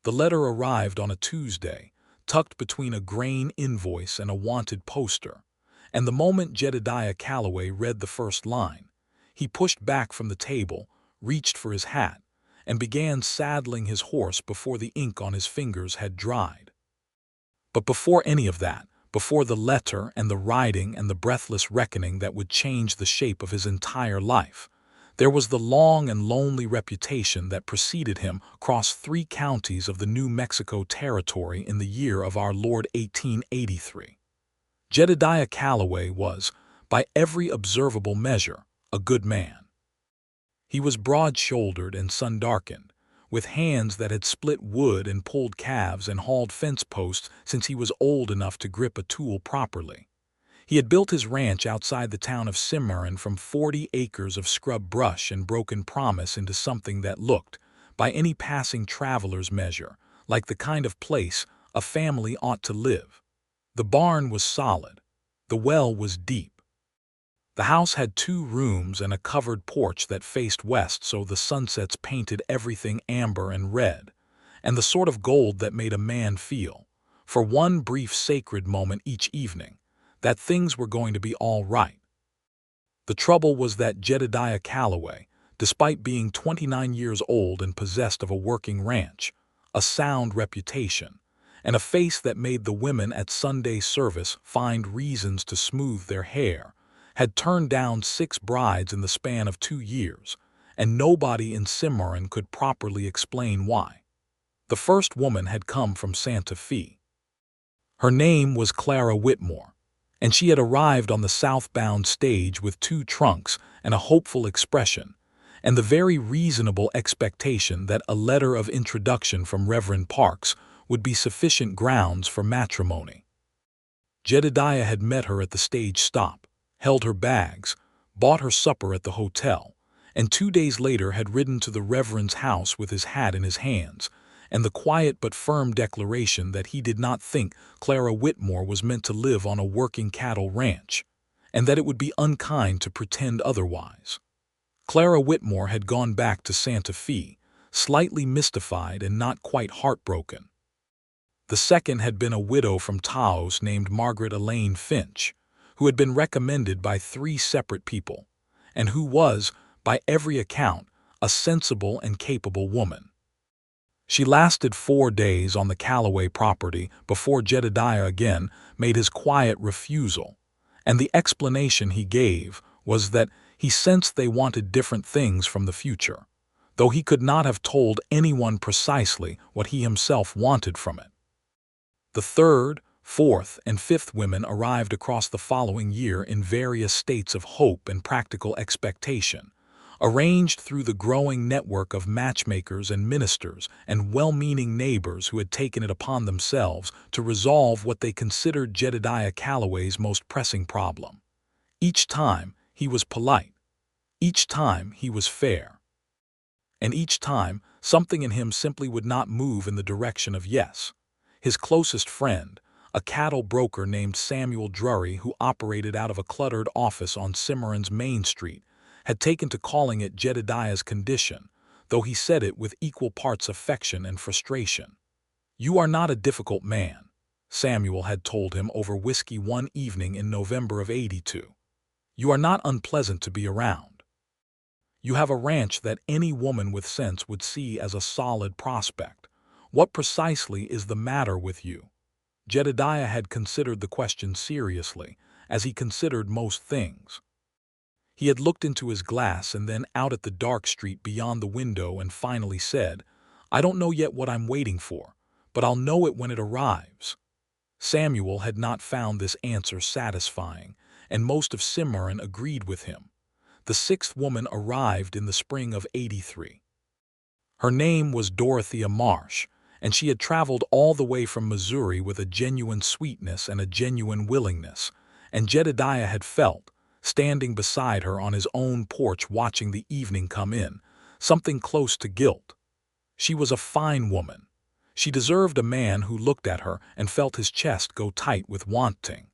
The letter arrived on a Tuesday, tucked between a grain invoice and a wanted poster, and the moment Jedediah Calloway read the first line, he pushed back from the table, reached for his hat, and began saddling his horse before the ink on his fingers had dried. But before any of that, before the letter and the writing and the breathless reckoning that would change the shape of his entire life, there was the long and lonely reputation that preceded him across 3 counties of the New Mexico Territory in the year of our Lord 1883. Jedediah Calloway was, by every observable measure, a good man. He was broad-shouldered and sun-darkened, with hands that had split wood and pulled calves and hauled fence posts since he was old enough to grip a tool properly. He had built his ranch outside the town of Cimarron from 40 acres of scrub brush and broken promise into something that looked, by any passing traveler's measure, like the kind of place a family ought to live. The barn was solid. The well was deep. The house had 2 rooms and a covered porch that faced west so the sunsets painted everything amber and red, and the sort of gold that made a man feel, for one brief sacred moment each evening, that things were going to be all right. The trouble was that Jedediah Calloway, despite being 29 years old and possessed of a working ranch, a sound reputation, and a face that made the women at Sunday service find reasons to smooth their hair, had turned down 6 brides in the span of 2 years, and nobody in Cimarron could properly explain why. The first woman had come from Santa Fe. Her name was Clara Whitmore, and she had arrived on the southbound stage with 2 trunks and a hopeful expression, and the very reasonable expectation that a letter of introduction from Reverend Parks would be sufficient grounds for matrimony. Jedediah had met her at the stage stop, held her bags, bought her supper at the hotel, and 2 days later had ridden to the Reverend's house with his hat in his hands, and the quiet but firm declaration that he did not think Clara Whitmore was meant to live on a working cattle ranch, and that it would be unkind to pretend otherwise. Clara Whitmore had gone back to Santa Fe, slightly mystified and not quite heartbroken. The second had been a widow from Taos named Margaret Elaine Finch, who had been recommended by 3 separate people, and who was, by every account, a sensible and capable woman. She lasted 4 days on the Calloway property before Jedediah again made his quiet refusal, and the explanation he gave was that he sensed they wanted different things from the future, though he could not have told anyone precisely what he himself wanted from it. The 3rd, 4th, and 5th women arrived across the following year in various states of hope and practical expectation, arranged through the growing network of matchmakers and ministers and well-meaning neighbors who had taken it upon themselves to resolve what they considered Jedediah Calloway's most pressing problem. Each time he was polite. Each time he was fair. And each time something in him simply would not move in the direction of yes. His closest friend, a cattle broker named Samuel Drury who operated out of a cluttered office on Cimarron's Main Street, had taken to calling it Jedediah's condition, though he said it with equal parts affection and frustration. "You are not a difficult man," Samuel had told him over whiskey one evening in November of '82. "You are not unpleasant to be around. You have a ranch that any woman with sense would see as a solid prospect. What precisely is the matter with you?" Jedediah had considered the question seriously, as he considered most things. He had looked into his glass and then out at the dark street beyond the window and finally said, "I don't know yet what I'm waiting for, but I'll know it when it arrives." Samuel had not found this answer satisfying, and most of Cimarron agreed with him. The 6th woman arrived in the spring of '83. Her name was Dorothea Marsh, and she had traveled all the way from Missouri with a genuine sweetness and a genuine willingness, and Jedediah had felt, standing beside her on his own porch watching the evening come in, something close to guilt. She was a fine woman. She deserved a man who looked at her and felt his chest go tight with wanting.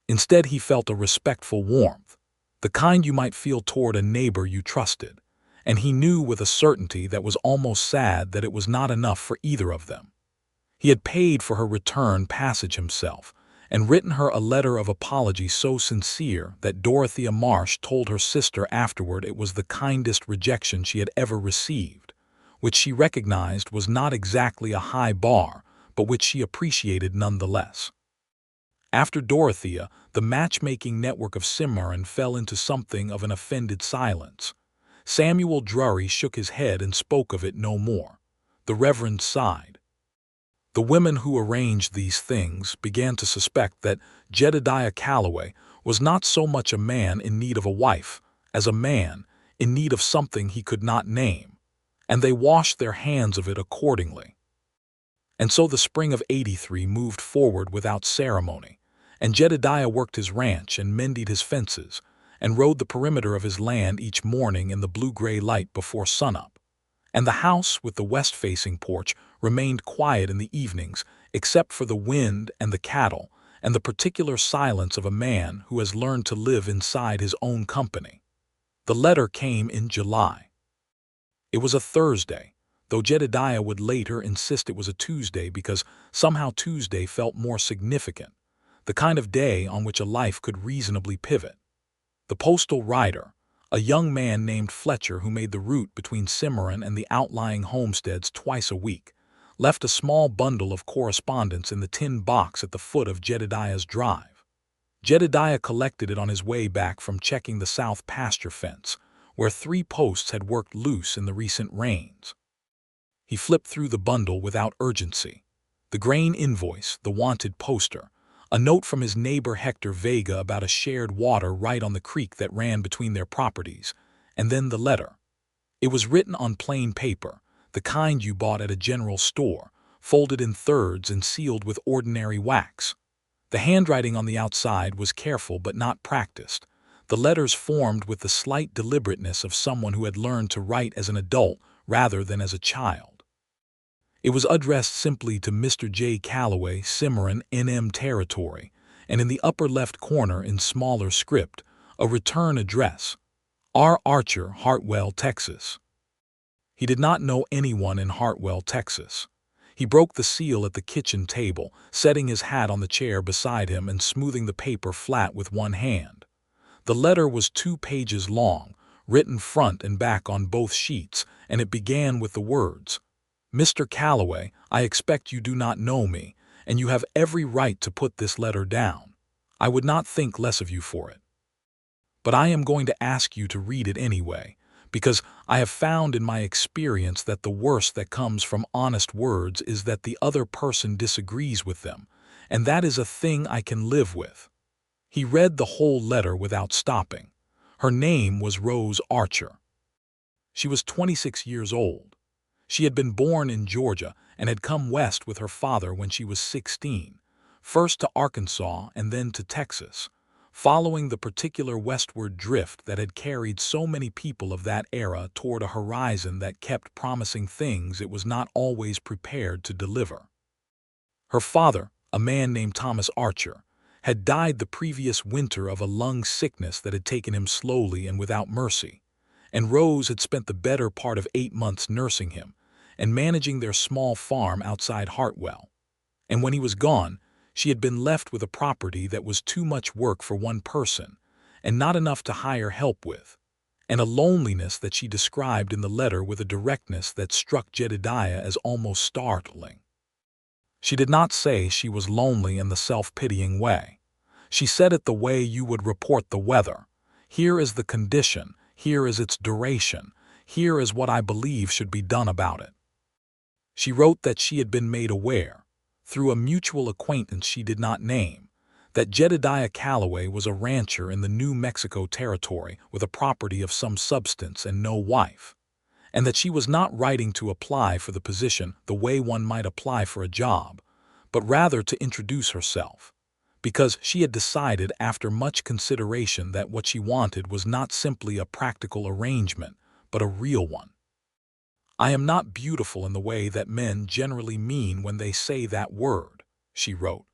Instead, he felt a respectful warmth, the kind you might feel toward a neighbor you trusted, and he knew with a certainty that was almost sad that it was not enough for either of them. He had paid for her return passage himself, and written her a letter of apology so sincere that Dorothea Marsh told her sister afterward it was the kindest rejection she had ever received, which she recognized was not exactly a high bar, but which she appreciated nonetheless. After Dorothea, the matchmaking network of Cimarron fell into something of an offended silence. Samuel Drury shook his head and spoke of it no more. The Reverend sighed. The women who arranged these things began to suspect that Jedediah Calloway was not so much a man in need of a wife as a man in need of something he could not name, and they washed their hands of it accordingly. And so the spring of '83 moved forward without ceremony, and Jedediah worked his ranch and mended his fences, and rode the perimeter of his land each morning in the blue-gray light before sunup. And the house with the west-facing porch remained quiet in the evenings, except for the wind and the cattle, and the particular silence of a man who has learned to live inside his own company. The letter came in July. It was a Thursday, though Jedediah would later insist it was a Tuesday because somehow Tuesday felt more significant, the kind of day on which a life could reasonably pivot. The postal rider, a young man named Fletcher who made the route between Cimarron and the outlying homesteads twice a week, left a small bundle of correspondence in the tin box at the foot of Jedediah's drive. Jedediah collected it on his way back from checking the south pasture fence, where 3 posts had worked loose in the recent rains. He flipped through the bundle without urgency. The grain invoice, the wanted poster, a note from his neighbor Hector Vega about a shared water right on the creek that ran between their properties, and then the letter. It was written on plain paper, the kind you bought at a general store, folded in thirds and sealed with ordinary wax. The handwriting on the outside was careful but not practiced, the letters formed with the slight deliberateness of someone who had learned to write as an adult rather than as a child. It was addressed simply to Mr. J. Calloway, Cimarron, NM Territory, and in the upper left corner in smaller script, a return address, R. Archer, Hartwell, Texas. He did not know anyone in Hartwell, Texas. He broke the seal at the kitchen table, setting his hat on the chair beside him and smoothing the paper flat with one hand. The letter was 2 pages long, written front and back on both sheets, and it began with the words, "Mr. Calloway, I expect you do not know me, and you have every right to put this letter down. I would not think less of you for it. But I am going to ask you to read it anyway, because I have found in my experience that the worst that comes from honest words is that the other person disagrees with them, and that is a thing I can live with." He read the whole letter without stopping. Her name was Rose Archer. She was 26 years old. She had been born in Georgia and had come west with her father when she was 16, first to Arkansas and then to Texas, following the particular westward drift that had carried so many people of that era toward a horizon that kept promising things it was not always prepared to deliver. Her father, a man named Thomas Archer, had died the previous winter of a lung sickness that had taken him slowly and without mercy, and Rose had spent the better part of 8 months nursing him and managing their small farm outside Hartwell. And when he was gone, she had been left with a property that was too much work for one person and not enough to hire help with, and a loneliness that she described in the letter with a directness that struck Jedediah as almost startling. She did not say she was lonely in the self-pitying way. She said it the way you would report the weather. Here is the condition, here is its duration, here is what I believe should be done about it. She wrote that she had been made aware, through a mutual acquaintance she did not name, that Jedediah Calloway was a rancher in the New Mexico Territory with a property of some substance and no wife, and that she was not writing to apply for the position the way one might apply for a job, but rather to introduce herself, because she had decided after much consideration that what she wanted was not simply a practical arrangement, but a real one. "I am not beautiful in the way that men generally mean when they say that word," she wrote,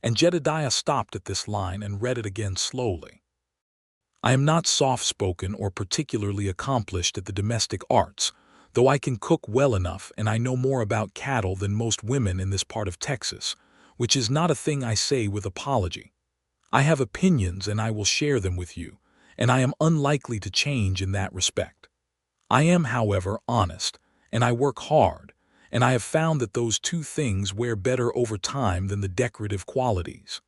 and Jedediah stopped at this line and read it again slowly. I am not soft-spoken or particularly accomplished at the domestic arts, though I can cook well enough and I know more about cattle than most women in this part of Texas, which is not a thing I say with apology. I have opinions and I will share them with you, and I am unlikely to change in that respect. I am, however, honest, and I work hard, and I have found that those two things wear better over time than the decorative qualities.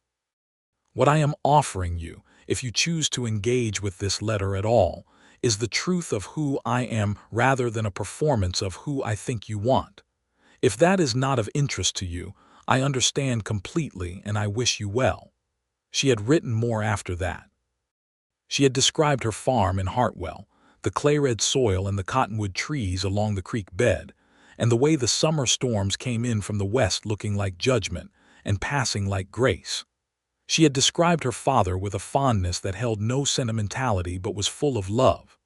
What I am offering you, if you choose to engage with this letter at all, is the truth of who I am rather than a performance of who I think you want. If that is not of interest to you, I understand completely and I wish you well. She had written more after that. She had described her farm in Hartwell, the clay-red soil and the cottonwood trees along the creek bed, and the way the summer storms came in from the west looking like judgment and passing like grace. She had described her father with a fondness that held no sentimentality but was full of love.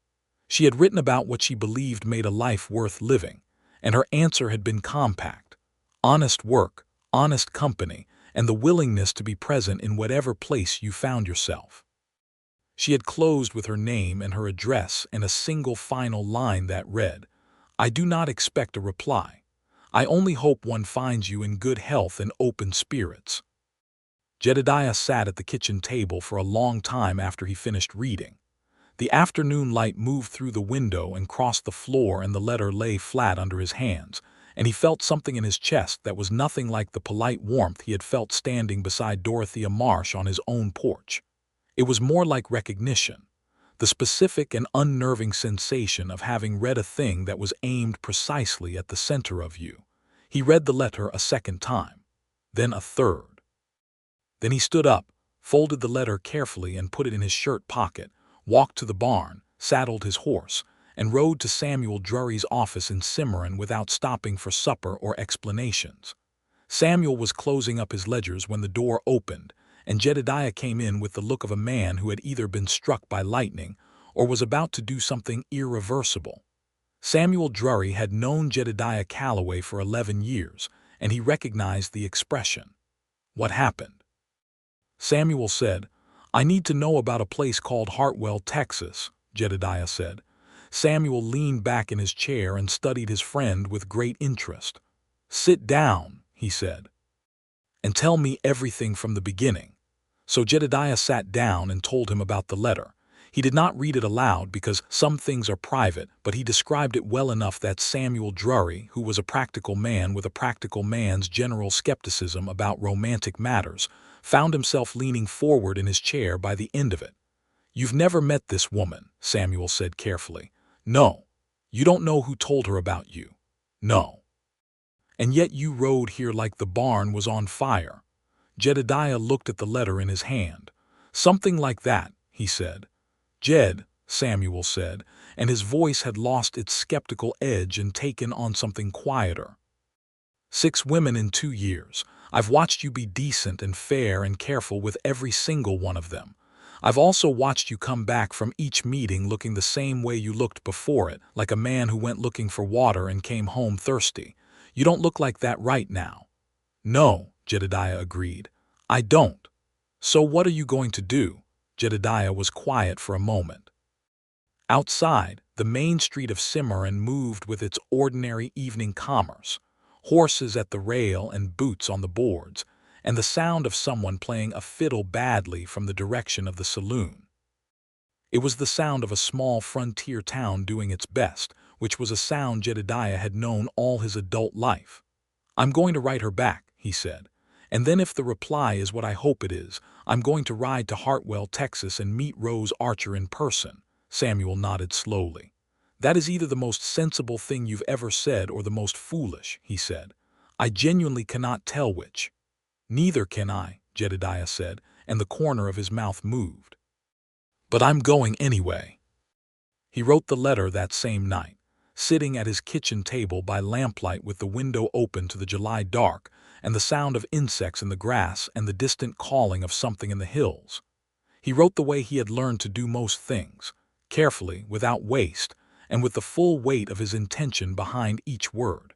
She had written about what she believed made a life worth living, and her answer had been compact: honest work, honest company, and the willingness to be present in whatever place you found yourself. She had closed with her name and her address and a single final line that read, "I do not expect a reply. I only hope one finds you in good health and open spirits." Jedediah sat at the kitchen table for a long time after he finished reading. The afternoon light moved through the window and crossed the floor, and the letter lay flat under his hands, and he felt something in his chest that was nothing like the polite warmth he had felt standing beside Dorothea Marsh on his own porch. It was more like recognition, the specific and unnerving sensation of having read a thing that was aimed precisely at the center of you. He read the letter a second time, then a third. Then he stood up, folded the letter carefully and put it in his shirt pocket, walked to the barn, saddled his horse, and rode to Samuel Drury's office in Cimarron without stopping for supper or explanations. Samuel was closing up his ledgers when the door opened, and Jedediah came in with the look of a man who had either been struck by lightning or was about to do something irreversible. Samuel Drury had known Jedediah Calloway for 11 years, and he recognized the expression. "What happened?" Samuel said, "I need to know about a place called Hartwell, Texas," Jedediah said. Samuel leaned back in his chair and studied his friend with great interest. "Sit down," he said, "and tell me everything from the beginning." So Jedediah sat down and told him about the letter. He did not read it aloud because some things are private, but he described it well enough that Samuel Drury, who was a practical man with a practical man's general skepticism about romantic matters, found himself leaning forward in his chair by the end of it. "You've never met this woman," Samuel said carefully. "No. You don't know who told her about you. No. And yet you rode here like the barn was on fire." Jedediah looked at the letter in his hand. "Something like that," he said. "Jed," Samuel said, and his voice had lost its skeptical edge and taken on something quieter. "6 women in 2 years. I've watched you be decent and fair and careful with every single one of them. I've also watched you come back from each meeting looking the same way you looked before it, like a man who went looking for water and came home thirsty. You don't look like that right now." "No," Jedediah agreed. "I don't." "So what are you going to do?" Jedediah was quiet for a moment. Outside, the main street of Cimarron moved with its ordinary evening commerce, horses at the rail and boots on the boards, and the sound of someone playing a fiddle badly from the direction of the saloon. It was the sound of a small frontier town doing its best, which was a sound Jedediah had known all his adult life. "I'm going to write her back," he said. "And then if the reply is what I hope it is, I'm going to ride to Hartwell, Texas and meet Rose Archer in person." Samuel nodded slowly. "That is either the most sensible thing you've ever said or the most foolish," he said. "I genuinely cannot tell which." "Neither can I," Jedediah said, and the corner of his mouth moved. "But I'm going anyway." He wrote the letter that same night, sitting at his kitchen table by lamplight with the window open to the July dark and the sound of insects in the grass and the distant calling of something in the hills. He wrote the way he had learned to do most things, carefully, without waste, and with the full weight of his intention behind each word.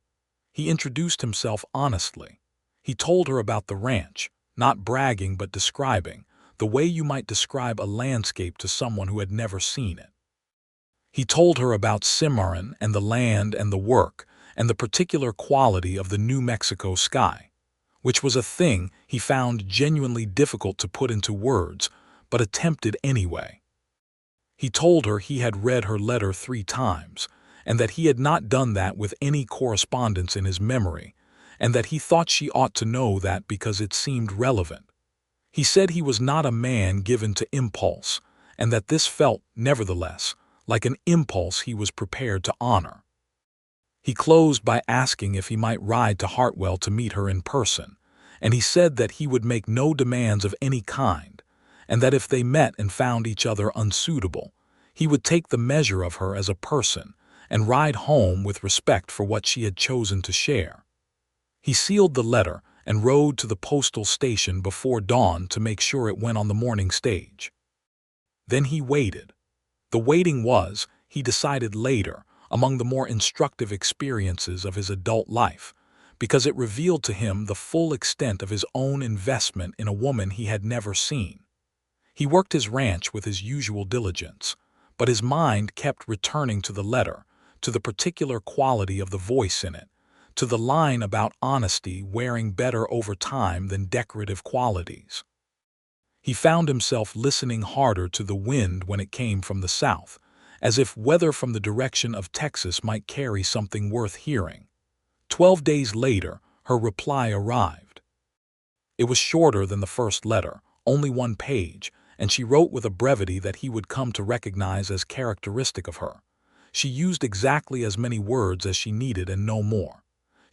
He introduced himself honestly. He told her about the ranch, not bragging but describing, the way you might describe a landscape to someone who had never seen it. He told her about Cimarron and the land and the work and the particular quality of the New Mexico sky, which was a thing he found genuinely difficult to put into words, but attempted anyway. He told her he had read her letter 3 times, and that he had not done that with any correspondence in his memory, and that he thought she ought to know that because it seemed relevant. He said he was not a man given to impulse, and that this felt, nevertheless, like an impulse he was prepared to honor. He closed by asking if he might ride to Hartwell to meet her in person, and he said that he would make no demands of any kind, and that if they met and found each other unsuitable, he would take the measure of her as a person and ride home with respect for what she had chosen to share. He sealed the letter and rode to the postal station before dawn to make sure it went on the morning stage. Then he waited. The waiting was, he decided later, among the more instructive experiences of his adult life, because it revealed to him the full extent of his own investment in a woman he had never seen. He worked his ranch with his usual diligence, but his mind kept returning to the letter, to the particular quality of the voice in it, to the line about honesty wearing better over time than decorative qualities. He found himself listening harder to the wind when it came from the south, as if weather from the direction of Texas might carry something worth hearing. 12 days later, her reply arrived. It was shorter than the first letter, only 1 page, and she wrote with a brevity that he would come to recognize as characteristic of her. She used exactly as many words as she needed and no more.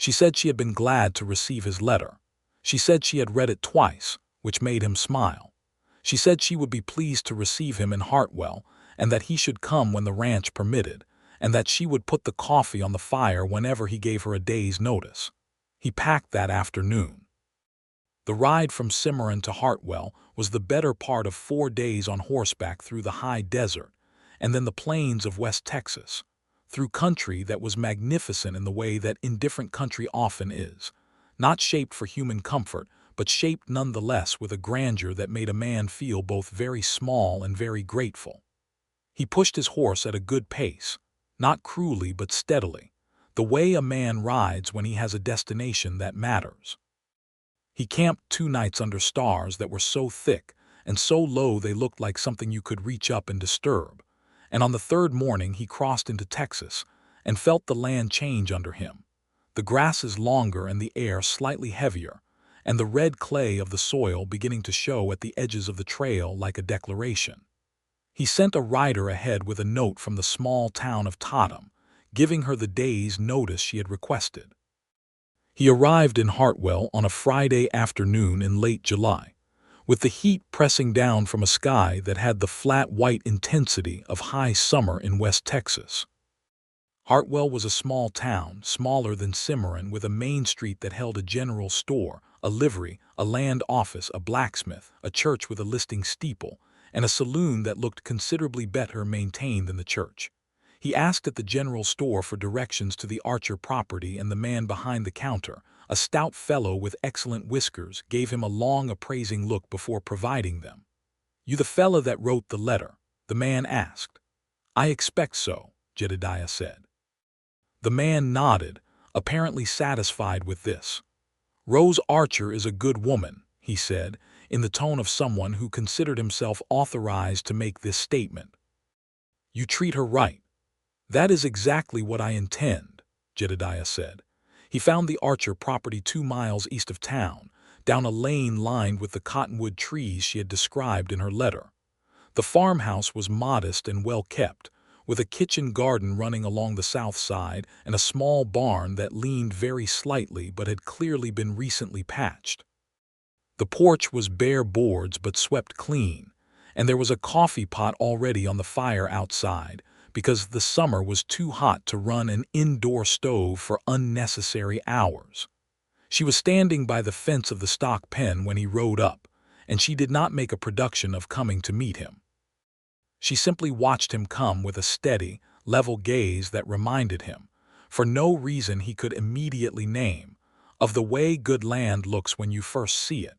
She said she had been glad to receive his letter. She said she had read it twice, which made him smile. She said she would be pleased to receive him in Hartwell, and that he should come when the ranch permitted, and that she would put the coffee on the fire whenever he gave her a day's notice. He packed that afternoon. The ride from Cimarron to Hartwell was the better part of 4 days on horseback through the high desert, and then the plains of West Texas, through country that was magnificent in the way that indifferent country often is, not shaped for human comfort, but shaped nonetheless with a grandeur that made a man feel both very small and very grateful. He pushed his horse at a good pace, not cruelly but steadily, the way a man rides when he has a destination that matters. He camped 2 nights under stars that were so thick and so low they looked like something you could reach up and disturb, and on the 3rd morning he crossed into Texas and felt the land change under him, the grasses longer and the air slightly heavier, and the red clay of the soil beginning to show at the edges of the trail like a declaration. He sent a rider ahead with a note from the small town of Totham, giving her the day's notice she had requested. He arrived in Hartwell on a Friday afternoon in late July, with the heat pressing down from a sky that had the flat white intensity of high summer in West Texas. Hartwell was a small town, smaller than Cimarron, with a main street that held a general store, a livery, a land office, a blacksmith, a church with a listing steeple, and a saloon that looked considerably better maintained than the church. He asked at the general store for directions to the Archer property, and the man behind the counter, a stout fellow with excellent whiskers, gave him a long appraising look before providing them. "You the fella that wrote the letter?" the man asked. "I expect so," Jedediah said. The man nodded, apparently satisfied with this. "Rose Archer is a good woman," he said, in the tone of someone who considered himself authorized to make this statement. "You treat her right." "That is exactly what I intend," Jedediah said. He found the Archer property 2 miles east of town, down a lane lined with the cottonwood trees she had described in her letter. The farmhouse was modest and well kept, with a kitchen garden running along the south side and a small barn that leaned very slightly but had clearly been recently patched. The porch was bare boards but swept clean, and there was a coffee pot already on the fire outside, because the summer was too hot to run an indoor stove for unnecessary hours. She was standing by the fence of the stock pen when he rode up, and she did not make a production of coming to meet him. She simply watched him come with a steady, level gaze that reminded him, for no reason he could immediately name, of the way good land looks when you first see it,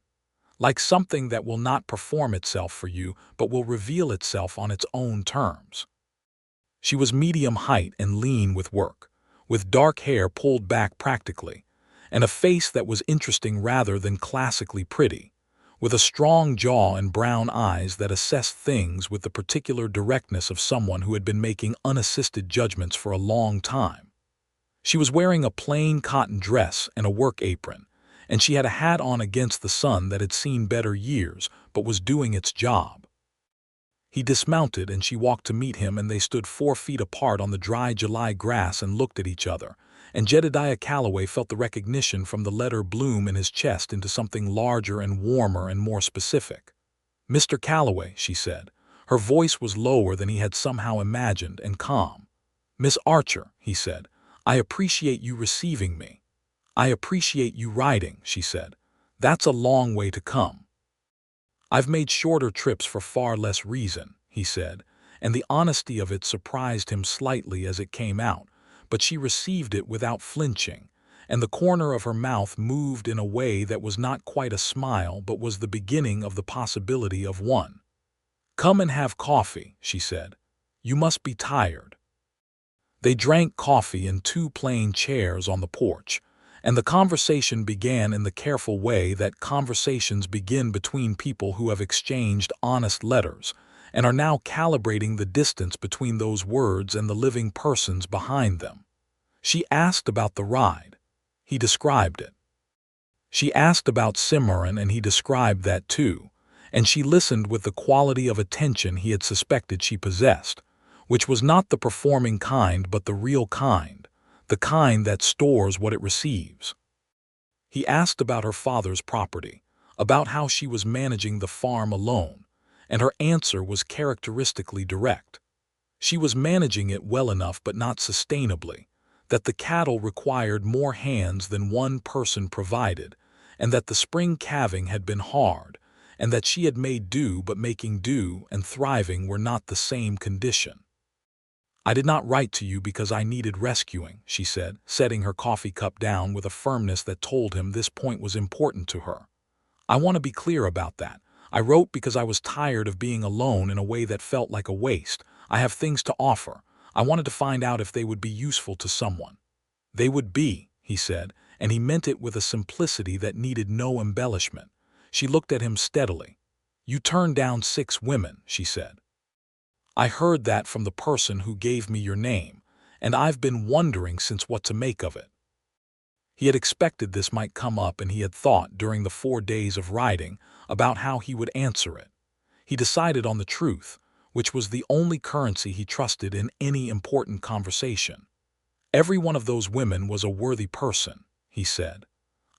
like something that will not perform itself for you but will reveal itself on its own terms. She was medium height and lean with dark hair pulled back practically, and a face that was interesting rather than classically pretty, with a strong jaw and brown eyes that assessed things with the particular directness of someone who had been making unassisted judgments for a long time. She was wearing a plain cotton dress and a work apron, and she had a hat on against the sun that had seen better years but was doing its job. He dismounted and she walked to meet him, and they stood 4 feet apart on the dry July grass and looked at each other, and Jedediah Calloway felt the recognition from the letter bloom in his chest into something larger and warmer and more specific. "Mr. Calloway," she said. Her voice was lower than he had somehow imagined and calm. "Miss Archer," he said, "I appreciate you receiving me." "I appreciate you writing," she said. "That's a long way to come." "I've made shorter trips for far less reason," he said, and the honesty of it surprised him slightly as it came out, but she received it without flinching, and the corner of her mouth moved in a way that was not quite a smile but was the beginning of the possibility of one. "Come and have coffee," she said. "You must be tired." They drank coffee in 2 plain chairs on the porch, and the conversation began in the careful way that conversations begin between people who have exchanged honest letters and are now calibrating the distance between those words and the living persons behind them. She asked about the ride. He described it. She asked about Cimarron, and he described that too, and she listened with the quality of attention he had suspected she possessed, which was not the performing kind but the real kind, the kind that stores what it receives. He asked about her father's property, about how she was managing the farm alone, and her answer was characteristically direct. She was managing it well enough but not sustainably, that the cattle required more hands than one person provided, and that the spring calving had been hard, and that she had made do, but making do and thriving were not the same condition. "I did not write to you because I needed rescuing," she said, setting her coffee cup down with a firmness that told him this point was important to her. "I want to be clear about that. I wrote because I was tired of being alone in a way that felt like a waste. I have things to offer. I wanted to find out if they would be useful to someone." "They would be," he said, and he meant it with a simplicity that needed no embellishment. She looked at him steadily. "You turned down 6 women," she said. "I heard that from the person who gave me your name, and I've been wondering since what to make of it." He had expected this might come up, and he had thought during the 4 days of riding about how he would answer it. He decided on the truth, which was the only currency he trusted in any important conversation. "Every one of those women was a worthy person," he said.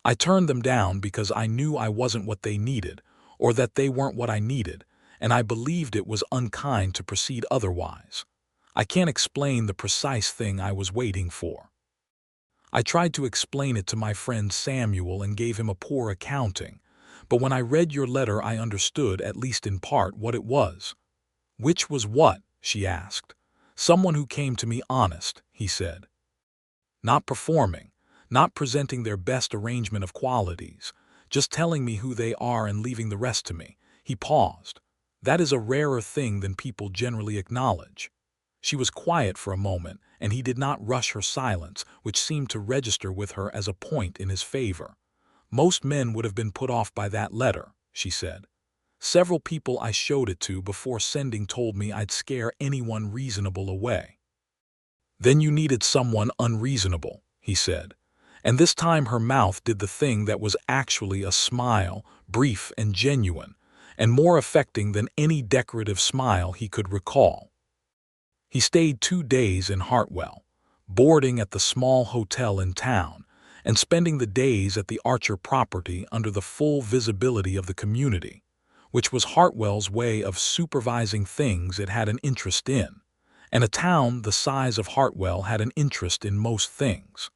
"I turned them down because I knew I wasn't what they needed, or that they weren't what I needed, and I believed it was unkind to proceed otherwise. I can't explain the precise thing I was waiting for. I tried to explain it to my friend Samuel and gave him a poor accounting, but when I read your letter I understood, at least in part, what it was." "Which was what?" she asked. "Someone who came to me honest," he said. "Not performing, not presenting their best arrangement of qualities, just telling me who they are and leaving the rest to me." He paused. "That is a rarer thing than people generally acknowledge." She was quiet for a moment, and he did not rush her silence, which seemed to register with her as a point in his favor. "Most men would have been put off by that letter," she said. "Several people I showed it to before sending told me I'd scare anyone reasonable away." "Then you needed someone unreasonable," he said. And this time her mouth did the thing that was actually a smile, brief and genuine, and more affecting than any decorative smile he could recall. He stayed 2 days in Hartwell, boarding at the small hotel in town, and spending the days at the Archer property under the full visibility of the community, which was Hartwell's way of supervising things it had an interest in, and a town the size of Hartwell had an interest in most things.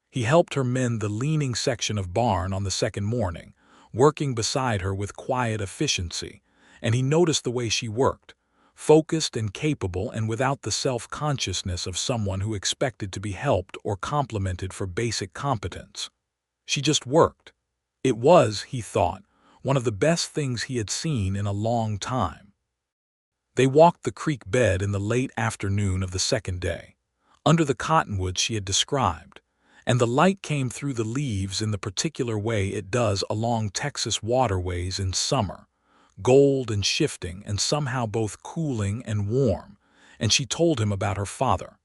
He helped her mend the leaning section of barn on the second morning, working beside her with quiet efficiency, and he noticed the way she worked, focused and capable and without the self-consciousness of someone who expected to be helped or complimented for basic competence. She just worked. It was, he thought, one of the best things he had seen in a long time. They walked the creek bed in the late afternoon of the second day, under the cottonwoods she had described, and the light came through the leaves in the particular way it does along Texas waterways in summer, gold and shifting and somehow both cooling and warm, and she told him about her father.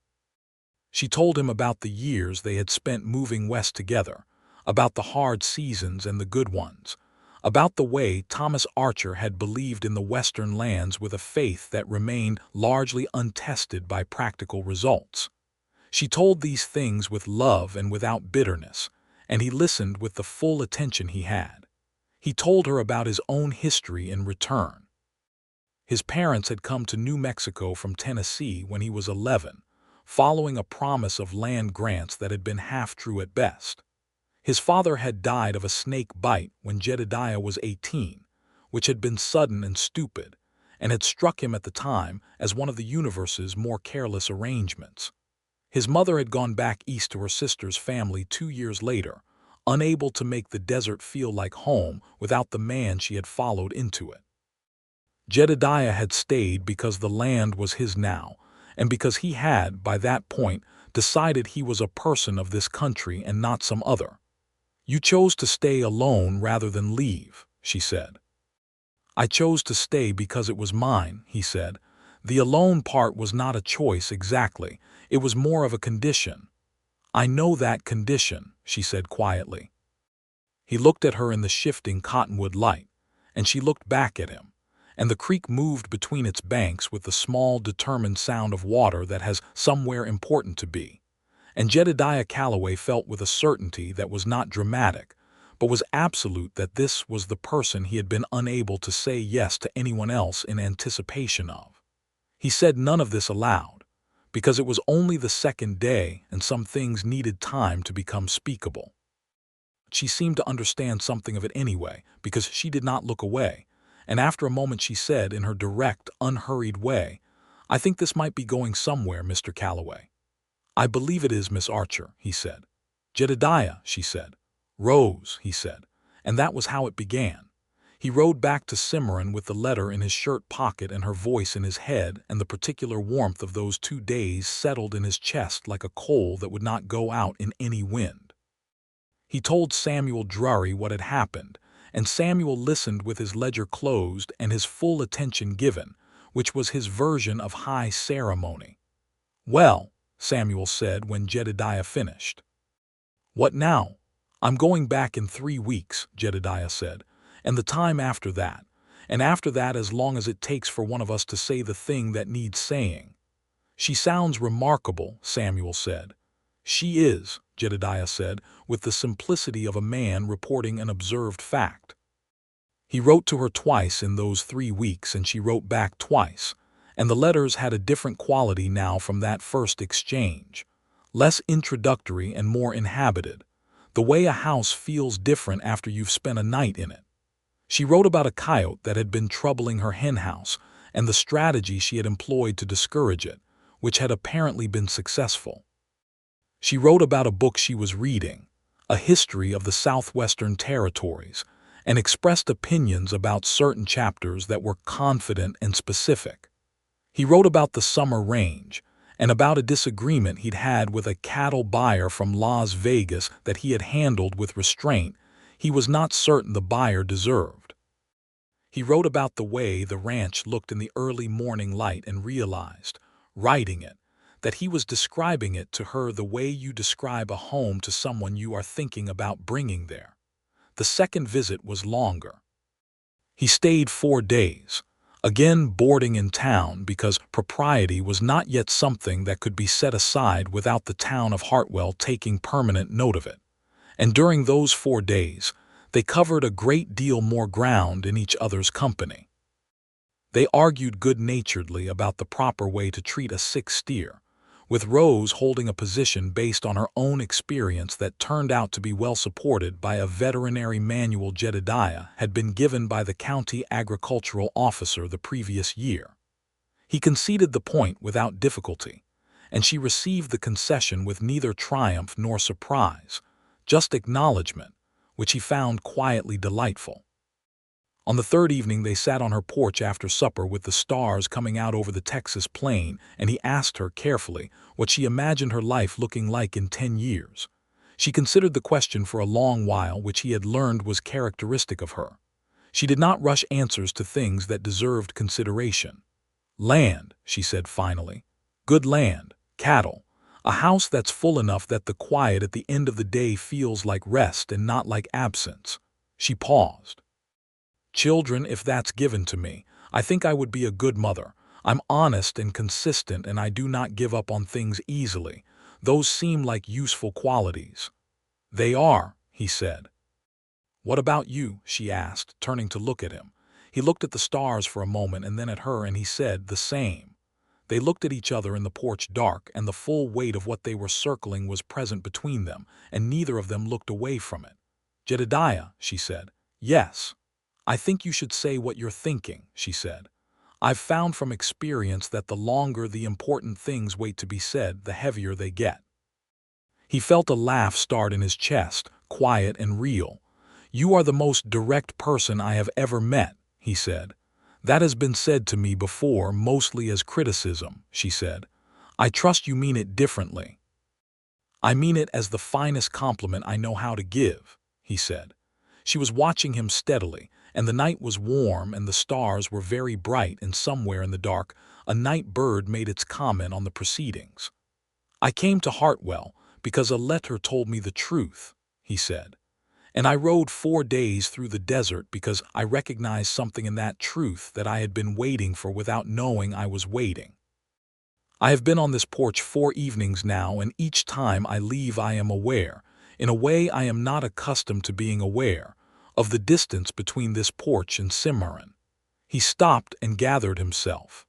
She told him about the years they had spent moving west together, about the hard seasons and the good ones, about the way Thomas Archer had believed in the western lands with a faith that remained largely untested by practical results. She told these things with love and without bitterness, and he listened with the full attention he had. He told her about his own history in return. His parents had come to New Mexico from Tennessee when he was 11, following a promise of land grants that had been half true at best. His father had died of a snake bite when Jedediah was 18, which had been sudden and stupid, and had struck him at the time as one of the universe's more careless arrangements. His mother had gone back east to her sister's family 2 years later, unable to make the desert feel like home without the man she had followed into it. Jedediah had stayed because the land was his now, and because he had, by that point, decided he was a person of this country and not some other. "You chose to stay alone rather than leave," she said. "I chose to stay because it was mine," he said. "The alone part was not a choice exactly, it was more of a condition." "I know that condition," she said quietly. He looked at her in the shifting cottonwood light, and she looked back at him, and the creek moved between its banks with the small, determined sound of water that has somewhere important to be. And Jedediah Calloway felt with a certainty that was not dramatic, but was absolute that this was the person he had been unable to say yes to anyone else in anticipation of. He said none of this aloud, because it was only the second day and some things needed time to become speakable. She seemed to understand something of it anyway, because she did not look away, and after a moment she said in her direct, unhurried way, "I think this might be going somewhere, Mr. Calloway." "I believe it is, Miss Archer," he said. "Jedediah," she said. "Rose," he said, and that was how it began. He rode back to Cimarron with the letter in his shirt pocket and her voice in his head, and the particular warmth of those 2 days settled in his chest like a coal that would not go out in any wind. He told Samuel Drury what had happened, and Samuel listened with his ledger closed and his full attention given, which was his version of high ceremony. "Well," Samuel said when Jedediah finished. "What now?" "I'm going back in 3 weeks," Jedediah said, "and the time after that, and after that as long as it takes for one of us to say the thing that needs saying." "She sounds remarkable," Samuel said. "She is," Jedediah said, with the simplicity of a man reporting an observed fact. He wrote to her twice in those 3 weeks, and she wrote back twice, and the letters had a different quality now from that first exchange, less introductory and more inhabited, the way a house feels different after you've spent a night in it. She wrote about a coyote that had been troubling her henhouse and the strategy she had employed to discourage it, which had apparently been successful. She wrote about a book she was reading, a history of the Southwestern Territories, and expressed opinions about certain chapters that were confident and specific. He wrote about the summer range, and about a disagreement he'd had with a cattle buyer from Las Vegas that he had handled with restraint he was not certain the buyer deserved. He wrote about the way the ranch looked in the early morning light and realized, writing it, that he was describing it to her the way you describe a home to someone you are thinking about bringing there. The second visit was longer. He stayed 4 days, again boarding in town because propriety was not yet something that could be set aside without the town of Hartwell taking permanent note of it. And during those 4 days, they covered a great deal more ground in each other's company. They argued good-naturedly about the proper way to treat a sick steer, with Rose holding a position based on her own experience that turned out to be well supported by a veterinary manual Jedediah had been given by the county agricultural officer the previous year. He conceded the point without difficulty, and she received the concession with neither triumph nor surprise, just acknowledgment, which he found quietly delightful. On the third evening, they sat on her porch after supper with the stars coming out over the Texas plain, and he asked her carefully what she imagined her life looking like in 10 years. She considered the question for a long while, which he had learned was characteristic of her. She did not rush answers to things that deserved consideration. Land, she said finally. Good land, cattle, a house that's full enough that the quiet at the end of the day feels like rest and not like absence. She paused. Children, if that's given to me, I think I would be a good mother. I'm honest and consistent, and I do not give up on things easily. Those seem like useful qualities. They are, he said. What about you? She asked, turning to look at him. He looked at the stars for a moment and then at her, and he said the same. They looked at each other in the porch dark, and the full weight of what they were circling was present between them, and neither of them looked away from it. Jedediah, she said. Yes. I think you should say what you're thinking, she said. I've found from experience that the longer the important things wait to be said, the heavier they get. He felt a laugh start in his chest, quiet and real. You are the most direct person I have ever met, he said. That has been said to me before, mostly as criticism, she said. I trust you mean it differently. I mean it as the finest compliment I know how to give, he said. She was watching him steadily, and the night was warm and the stars were very bright, and somewhere in the dark, a night bird made its comment on the proceedings. I came to Hartwell because a letter told me the truth, he said. And I rode 4 days through the desert because I recognized something in that truth that I had been waiting for without knowing I was waiting. I have been on this porch 4 evenings now, and each time I leave I am aware, in a way I am not accustomed to being aware, of the distance between this porch and Cimarron. He stopped and gathered himself.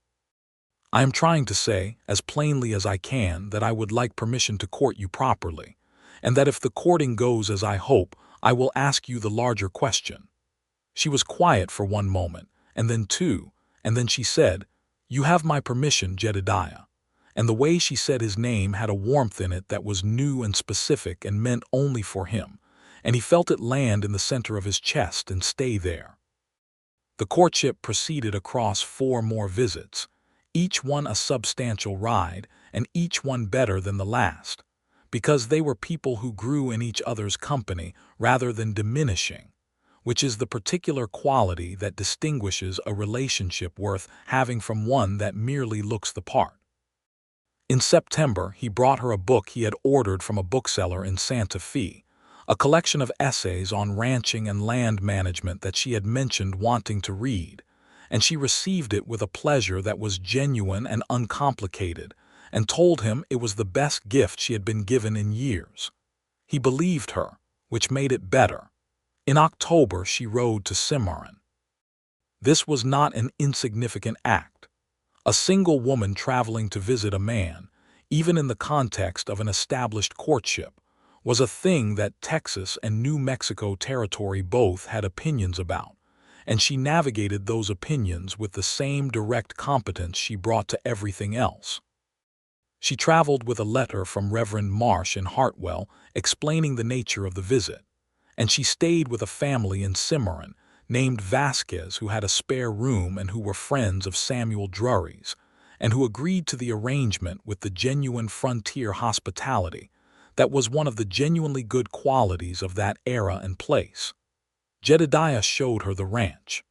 I am trying to say, as plainly as I can, that I would like permission to court you properly, and that if the courting goes as I hope, I will ask you the larger question. She was quiet for 1 moment, and then 2, and then she said, You have my permission, Jedediah. And the way she said his name had a warmth in it that was new and specific and meant only for him, and he felt it land in the center of his chest and stay there. The courtship proceeded across 4 more visits, each one a substantial ride, and each one better than the last, because they were people who grew in each other's company rather than diminishing, which is the particular quality that distinguishes a relationship worth having from one that merely looks the part. In September, he brought her a book he had ordered from a bookseller in Santa Fe, a collection of essays on ranching and land management that she had mentioned wanting to read, and she received it with a pleasure that was genuine and uncomplicated, and told him it was the best gift she had been given in years. He believed her, which made it better. In October, she rode to Cimarron. This was not an insignificant act. A single woman traveling to visit a man, even in the context of an established courtship, was a thing that Texas and New Mexico territory both had opinions about, and she navigated those opinions with the same direct competence she brought to everything else. She traveled with a letter from Reverend Marsh in Hartwell explaining the nature of the visit, and she stayed with a family in Cimarron named Vasquez who had a spare room and who were friends of Samuel Drury's, and who agreed to the arrangement with the genuine frontier hospitality that was one of the genuinely good qualities of that era and place. Jedediah showed her the ranch.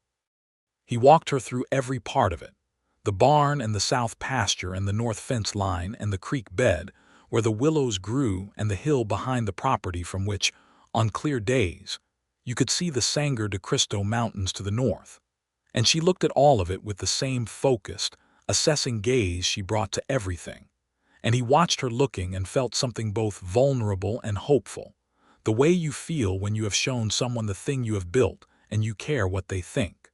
He walked her through every part of it, the barn and the south pasture and the north fence line and the creek bed where the willows grew and the hill behind the property from which, on clear days, you could see the Sangre de Cristo Mountains to the north. And she looked at all of it with the same focused, assessing gaze she brought to everything. And he watched her looking and felt something both vulnerable and hopeful, the way you feel when you have shown someone the thing you have built and you care what they think.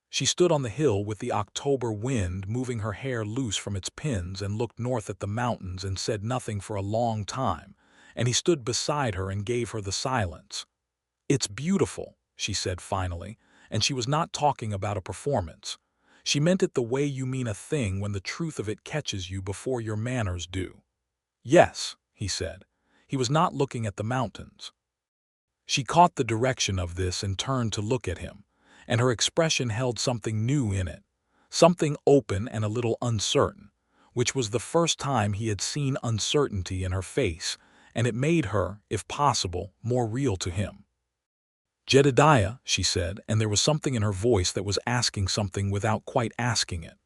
She stood on the hill with the October wind moving her hair loose from its pins and looked north at the mountains and said nothing for a long time, and he stood beside her and gave her the silence. It's beautiful, she said finally, and she was not talking about a performance. She meant it the way you mean a thing when the truth of it catches you before your manners do. Yes, he said. He was not looking at the mountains. She caught the direction of this and turned to look at him, and her expression held something new in it, something open and a little uncertain, which was the first time he had seen uncertainty in her face, and it made her, if possible, more real to him. "Jedediah," she said, and there was something in her voice that was asking something without quite asking it.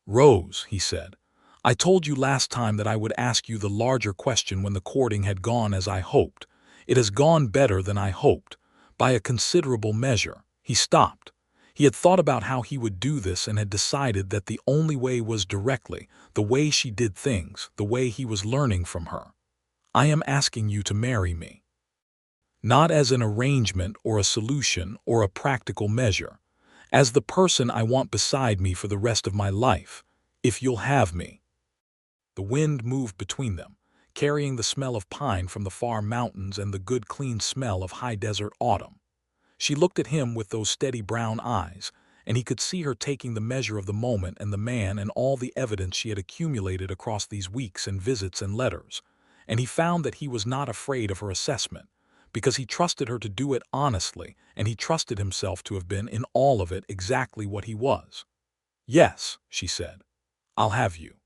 "Rose," he said, "I told you last time that I would ask you the larger question when the courting had gone as I hoped. It has gone better than I hoped, by a considerable measure." He stopped. He had thought about how he would do this and had decided that the only way was directly, the way she did things, the way he was learning from her. "I am asking you to marry me. Not as an arrangement or a solution or a practical measure. As the person I want beside me for the rest of my life, if you'll have me." The wind moved between them, carrying the smell of pine from the far mountains and the good clean smell of high desert autumn. She looked at him with those steady brown eyes, and he could see her taking the measure of the moment and the man and all the evidence she had accumulated across these weeks and visits and letters, and he found that he was not afraid of her assessment, because he trusted her to do it honestly, and he trusted himself to have been in all of it exactly what he was. "Yes," she said, "I'll have you."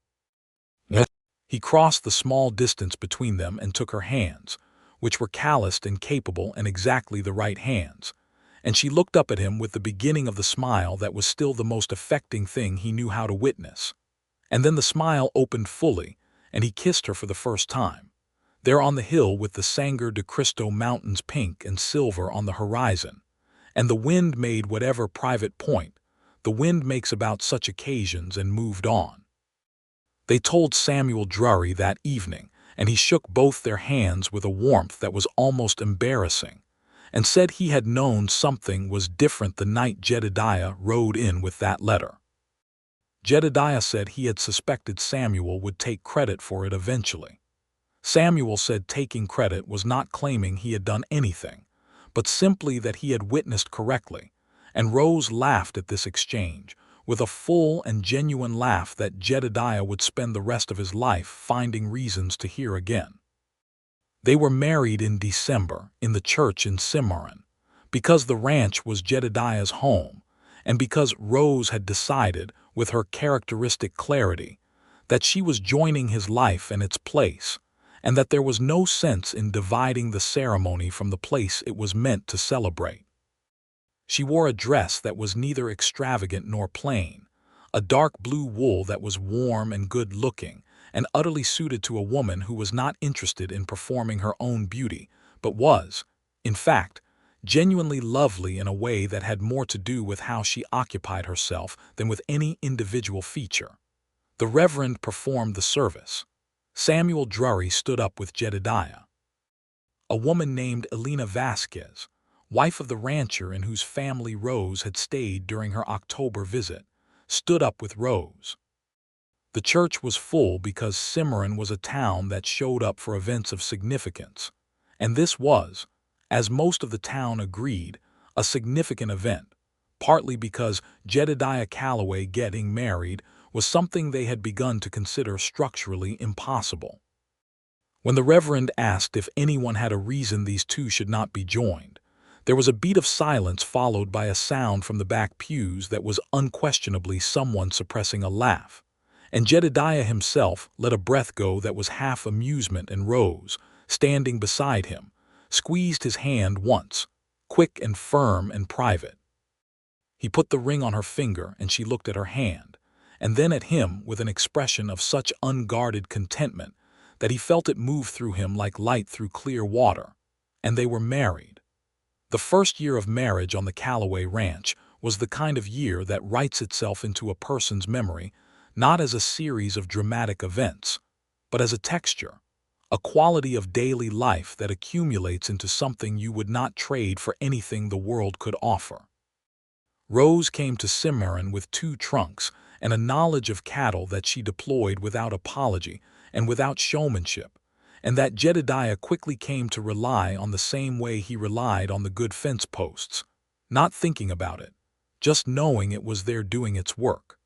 Yes. He crossed the small distance between them and took her hands, which were calloused and capable and exactly the right hands, and she looked up at him with the beginning of the smile that was still the most affecting thing he knew how to witness. And then the smile opened fully, and he kissed her for the first time. There on the hill with the Sangre de Cristo mountains pink and silver on the horizon, and the wind made whatever private point the wind makes about such occasions and moved on. They told Samuel Drury that evening, and he shook both their hands with a warmth that was almost embarrassing, and said he had known something was different the night Jedediah rode in with that letter. Jedediah said he had suspected Samuel would take credit for it eventually. Samuel said taking credit was not claiming he had done anything, but simply that he had witnessed correctly, and Rose laughed at this exchange, with a full and genuine laugh that Jedediah would spend the rest of his life finding reasons to hear again. They were married in December, in the church in Cimarron, because the ranch was Jedediah's home, and because Rose had decided, with her characteristic clarity, that she was joining his life and its place, and that there was no sense in dividing the ceremony from the place it was meant to celebrate. She wore a dress that was neither extravagant nor plain, a dark blue wool that was warm and good-looking, and utterly suited to a woman who was not interested in performing her own beauty, but was, in fact, genuinely lovely in a way that had more to do with how she occupied herself than with any individual feature. The Reverend performed the service. Samuel Drury stood up with Jedediah. A woman named Elena Vasquez, wife of the rancher in whose family Rose had stayed during her October visit, stood up with Rose. The church was full because Cimarron was a town that showed up for events of significance, and this was, as most of the town agreed, a significant event, partly because Jedediah Calloway getting married was something they had begun to consider structurally impossible. When the Reverend asked if anyone had a reason these two should not be joined, there was a beat of silence followed by a sound from the back pews that was unquestionably someone suppressing a laugh, and Jedediah himself let a breath go that was half amusement, and Rose, standing beside him, squeezed his hand once, quick and firm and private. He put the ring on her finger, and she looked at her hand, and then at him with an expression of such unguarded contentment that he felt it move through him like light through clear water, and they were married. The first year of marriage on the Calloway Ranch was the kind of year that writes itself into a person's memory not as a series of dramatic events, but as a texture, a quality of daily life that accumulates into something you would not trade for anything the world could offer. Rose came to Cimarron with 2 trunks and a knowledge of cattle that she deployed without apology and without showmanship, and that Jedediah quickly came to rely on the same way he relied on the good fence posts, not thinking about it, just knowing it was there doing its work.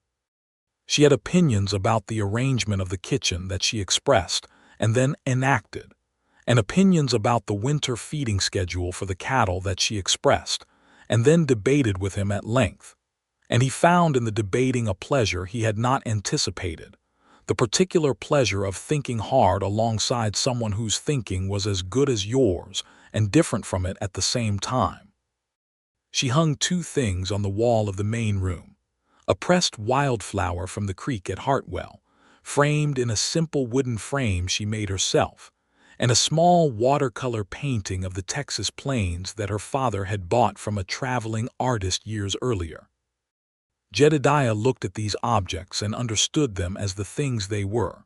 She had opinions about the arrangement of the kitchen that she expressed and then enacted, and opinions about the winter feeding schedule for the cattle that she expressed, and then debated with him at length. And he found in the debating a pleasure he had not anticipated, the particular pleasure of thinking hard alongside someone whose thinking was as good as yours and different from it at the same time. She hung two things on the wall of the main room: a pressed wildflower from the creek at Hartwell, framed in a simple wooden frame she made herself, and a small watercolor painting of the Texas plains that her father had bought from a traveling artist years earlier. Jedediah looked at these objects and understood them as the things they were,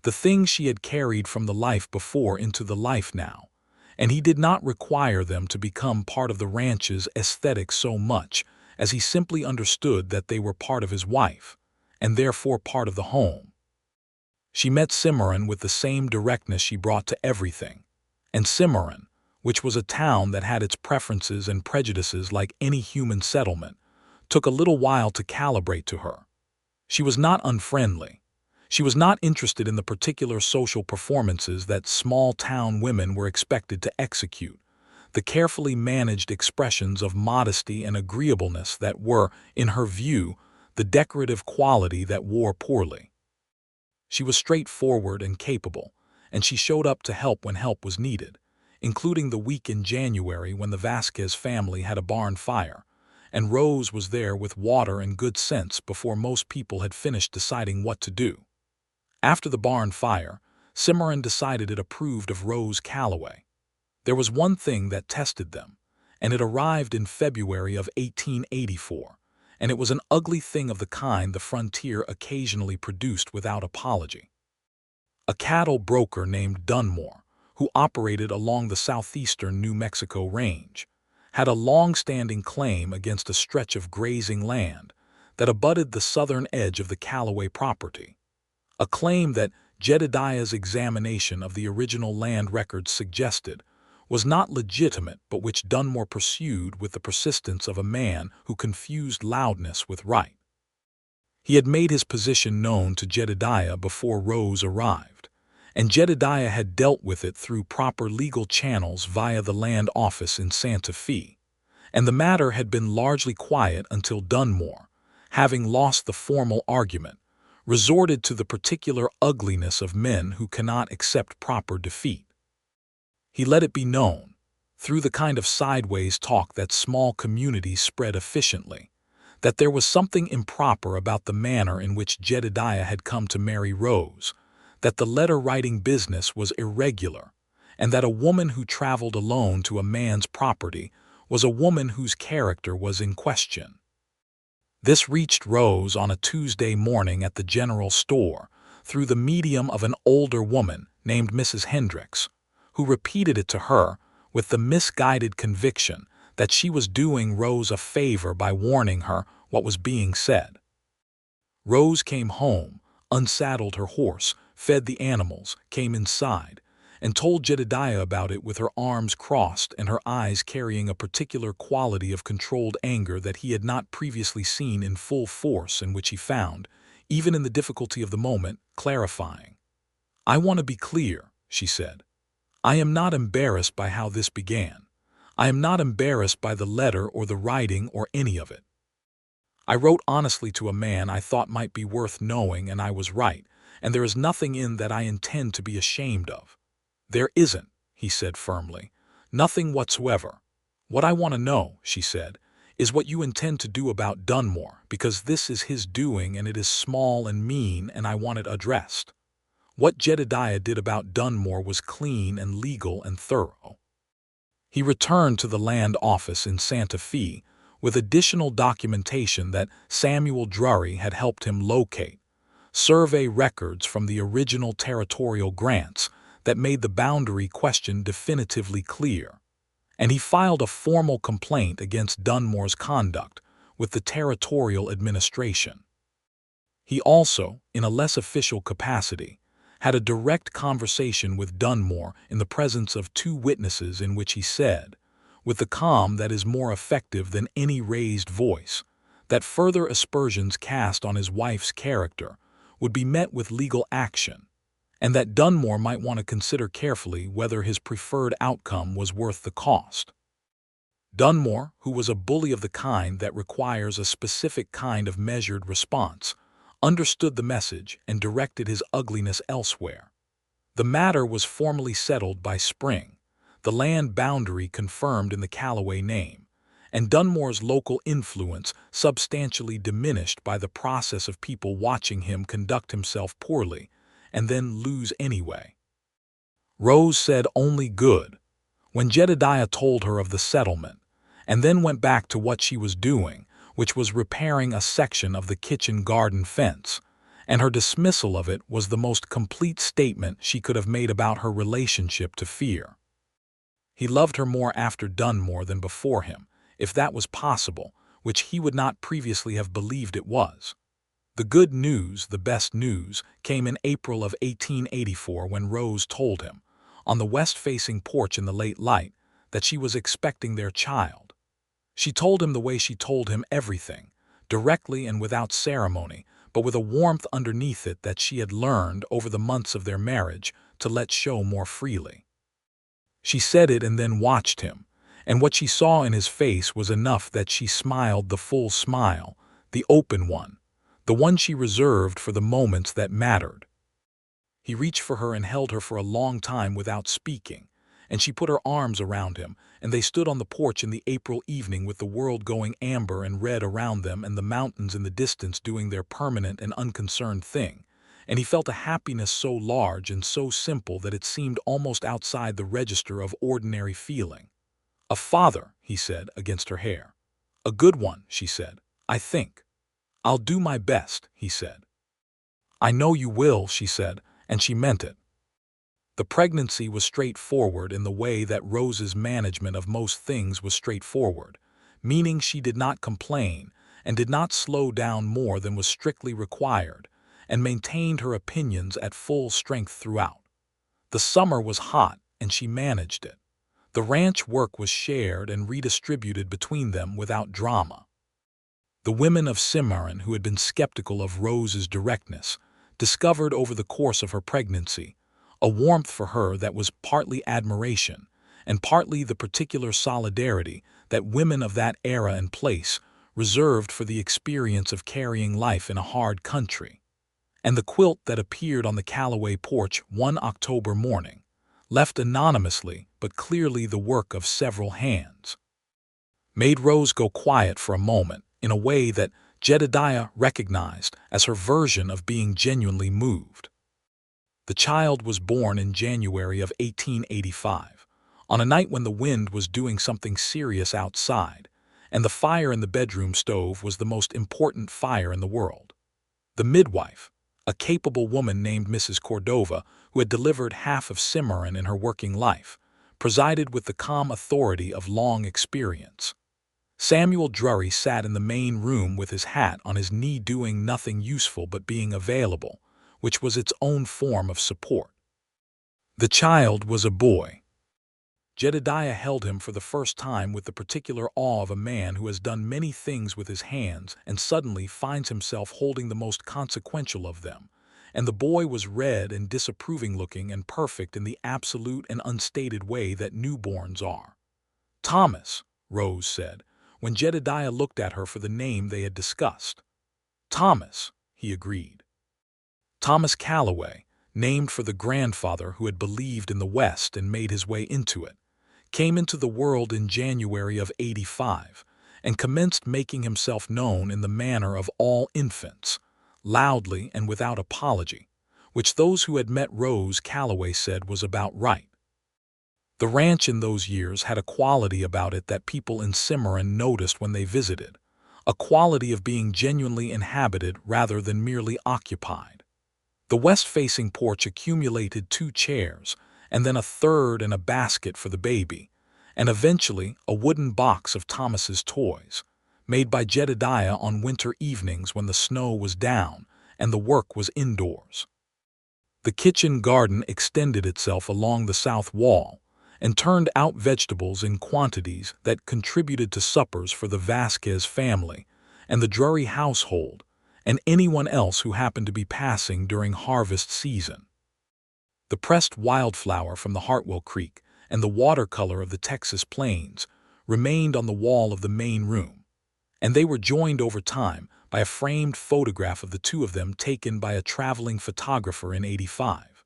the things she had carried from the life before into the life now, and he did not require them to become part of the ranch's aesthetic so much as he simply understood that they were part of his wife, and therefore part of the home. She met Cimarron with the same directness she brought to everything, and Cimarron, which was a town that had its preferences and prejudices like any human settlement, took a little while to calibrate to her. She was not unfriendly. She was not interested in the particular social performances that small-town women were expected to execute, the carefully managed expressions of modesty and agreeableness that were, in her view, the decorative quality that wore poorly. She was straightforward and capable, and she showed up to help when help was needed, including the week in January when the Vasquez family had a barn fire, and Rose was there with water and good sense before most people had finished deciding what to do. After the barn fire, Cimarron decided it approved of Rose Calloway. There was one thing that tested them, and it arrived in February of 1884, and it was an ugly thing of the kind the frontier occasionally produced without apology. A cattle broker named Dunmore, who operated along the southeastern New Mexico range, had a long-standing claim against a stretch of grazing land that abutted the southern edge of the Calloway property, a claim that Jedediah's examination of the original land records suggested was not legitimate, but which Dunmore pursued with the persistence of a man who confused loudness with right. He had made his position known to Jedediah before Rose arrived, and Jedediah had dealt with it through proper legal channels via the land office in Santa Fe, and the matter had been largely quiet until Dunmore, having lost the formal argument, resorted to the particular ugliness of men who cannot accept proper defeat. He let it be known, through the kind of sideways talk that small communities spread efficiently, that there was something improper about the manner in which Jedediah had come to marry Rose, that the letter-writing business was irregular, and that a woman who traveled alone to a man's property was a woman whose character was in question. This reached Rose on a Tuesday morning at the general store through the medium of an older woman named Mrs. Hendricks, who repeated it to her with the misguided conviction that she was doing Rose a favor by warning her what was being said. Rose came home, unsaddled her horse, fed the animals, came inside, and told Jedediah about it with her arms crossed and her eyes carrying a particular quality of controlled anger that he had not previously seen in full force and which he found, even in the difficulty of the moment, clarifying. "I want to be clear," she said. "I am not embarrassed by how this began. I am not embarrassed by the letter or the writing or any of it. I wrote honestly to a man I thought might be worth knowing, and I was right, and there is nothing in that I intend to be ashamed of." "There isn't," he said firmly. "Nothing whatsoever. What I want to know," she said, "is what you intend to do about Dunmore, because this is his doing and it is small and mean and I want it addressed. What Jedediah did about Dunmore was clean and legal and thorough." He returned to the land office in Santa Fe with additional documentation that Samuel Drury had helped him locate, survey records from the original territorial grants that made the boundary question definitively clear, and he filed a formal complaint against Dunmore's conduct with the territorial administration. He also, in a less official capacity, had a direct conversation with Dunmore in the presence of two witnesses in which he said, with the calm that is more effective than any raised voice, that further aspersions cast on his wife's character would be met with legal action, and that Dunmore might want to consider carefully whether his preferred outcome was worth the cost. Dunmore, who was a bully of the kind that requires a specific kind of measured response, understood the message and directed his ugliness elsewhere. The matter was formally settled by spring, the land boundary confirmed in the Calloway name, and Dunmore's local influence substantially diminished by the process of people watching him conduct himself poorly and then lose anyway. Rose said only good when Jedediah told her of the settlement, and then went back to what she was doing, which was repairing a section of the kitchen garden fence, and her dismissal of it was the most complete statement she could have made about her relationship to fear. He loved her more after Dunmore than before him, if that was possible, which he would not previously have believed it was. The good news, the best news, came in April of 1884 when Rose told him, on the west-facing porch in the late light, that she was expecting their child. She told him the way she told him everything, directly and without ceremony, but with a warmth underneath it that she had learned over the months of their marriage to let show more freely. She said it and then watched him, and what she saw in his face was enough that she smiled the full smile, the open one, the one she reserved for the moments that mattered. He reached for her and held her for a long time without speaking, and she put her arms around him, and they stood on the porch in the April evening with the world going amber and red around them and the mountains in the distance doing their permanent and unconcerned thing, and he felt a happiness so large and so simple that it seemed almost outside the register of ordinary feeling. "A father," he said, against her hair. "A good one," she said, "I think." "I'll do my best," he said. "I know you will," she said, and she meant it. The pregnancy was straightforward in the way that Rose's management of most things was straightforward, meaning she did not complain and did not slow down more than was strictly required, and maintained her opinions at full strength throughout. The summer was hot, and she managed it. The ranch work was shared and redistributed between them without drama. The women of Cimarron, who had been skeptical of Rose's directness, discovered over the course of her pregnancy a warmth for her that was partly admiration and partly the particular solidarity that women of that era and place reserved for the experience of carrying life in a hard country. And the quilt that appeared on the Calloway porch one October morning, left anonymously but clearly the work of several hands, made Rose go quiet for a moment in a way that Jedediah recognized as her version of being genuinely moved. The child was born in January of 1885, on a night when the wind was doing something serious outside, and the fire in the bedroom stove was the most important fire in the world. The midwife, a capable woman named Mrs. Cordova, who had delivered half of Cimarron in her working life, presided with the calm authority of long experience. Samuel Drury sat in the main room with his hat on his knee doing nothing useful but being available, which was its own form of support. The child was a boy. Jedediah held him for the first time with the particular awe of a man who has done many things with his hands and suddenly finds himself holding the most consequential of them, and the boy was red and disapproving-looking and perfect in the absolute and unstated way that newborns are. "Thomas," Rose said, when Jedediah looked at her for the name they had discussed. "Thomas," he agreed. Thomas Calloway, named for the grandfather who had believed in the West and made his way into it, came into the world in January of '85 and commenced making himself known in the manner of all infants, loudly and without apology, which those who had met Rose Calloway said was about right. The ranch in those years had a quality about it that people in Cimarron noticed when they visited, a quality of being genuinely inhabited rather than merely occupied. The west-facing porch accumulated 2 chairs, and then a third and a basket for the baby, and eventually a wooden box of Thomas's toys, made by Jedediah on winter evenings when the snow was down and the work was indoors. The kitchen garden extended itself along the south wall and turned out vegetables in quantities that contributed to suppers for the Vasquez family and the Drury household, and anyone else who happened to be passing during harvest season. The pressed wildflower from the Hartwell Creek and the watercolor of the Texas plains remained on the wall of the main room, and they were joined over time by a framed photograph of the two of them taken by a traveling photographer in '85.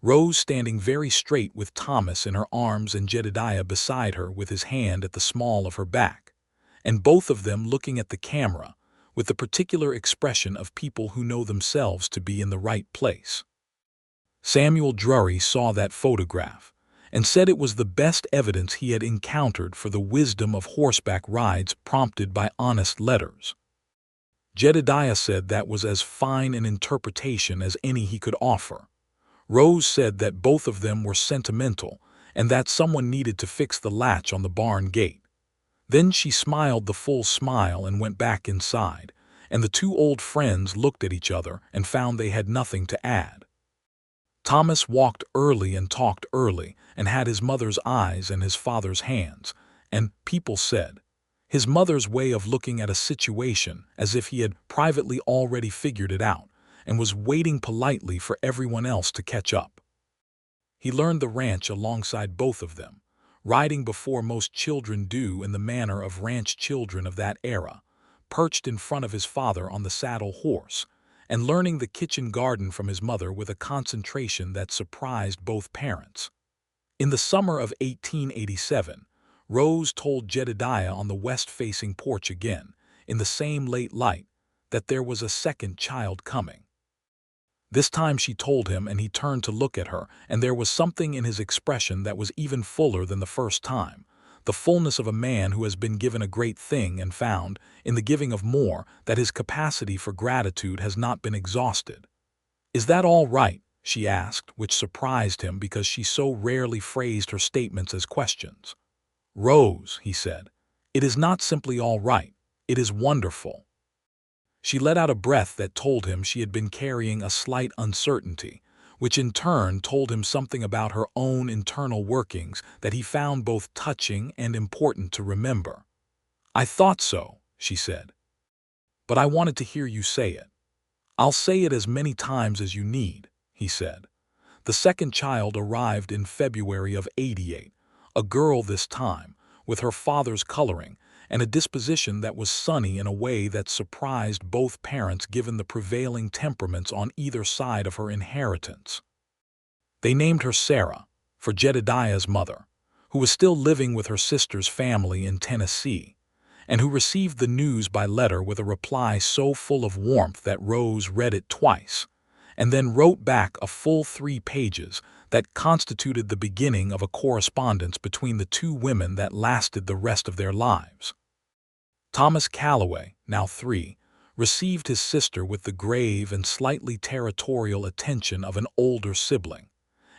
Rose standing very straight with Thomas in her arms and Jedediah beside her with his hand at the small of her back, and both of them looking at the camera with the particular expression of people who know themselves to be in the right place. Samuel Drury saw that photograph and said it was the best evidence he had encountered for the wisdom of horseback rides prompted by honest letters. Jedediah said that was as fine an interpretation as any he could offer. Rose said that both of them were sentimental and that someone needed to fix the latch on the barn gate. Then she smiled the full smile and went back inside, and the two old friends looked at each other and found they had nothing to add. Thomas walked early and talked early and had his mother's eyes and his father's hands, and people said, his mother's way of looking at a situation as if he had privately already figured it out and was waiting politely for everyone else to catch up. He learned the ranch alongside both of them, riding before most children do in the manner of ranch children of that era, perched in front of his father on the saddle horse, and learning the kitchen garden from his mother with a concentration that surprised both parents. In the summer of 1887, Rose told Jedediah on the west-facing porch again, in the same late light, that there was a second child coming. This time she told him, and he turned to look at her, and there was something in his expression that was even fuller than the first time, the fullness of a man who has been given a great thing and found, in the giving of more, that his capacity for gratitude has not been exhausted. "Is that all right?" she asked, which surprised him because she so rarely phrased her statements as questions. "Rose," he said, "it is not simply all right, it is wonderful." She let out a breath that told him she had been carrying a slight uncertainty, which in turn told him something about her own internal workings that he found both touching and important to remember. "I thought so," she said. "But I wanted to hear you say it." "I'll say it as many times as you need," he said. The second child arrived in February of '88, a girl this time, with her father's coloring, and a disposition that was sunny in a way that surprised both parents given the prevailing temperaments on either side of her inheritance. They named her Sarah, for Jedediah's mother, who was still living with her sister's family in Tennessee, and who received the news by letter with a reply so full of warmth that Rose read it twice, and then wrote back a full 3 pages that constituted the beginning of a correspondence between the two women that lasted the rest of their lives. Thomas Calloway, now 3, received his sister with the grave and slightly territorial attention of an older sibling,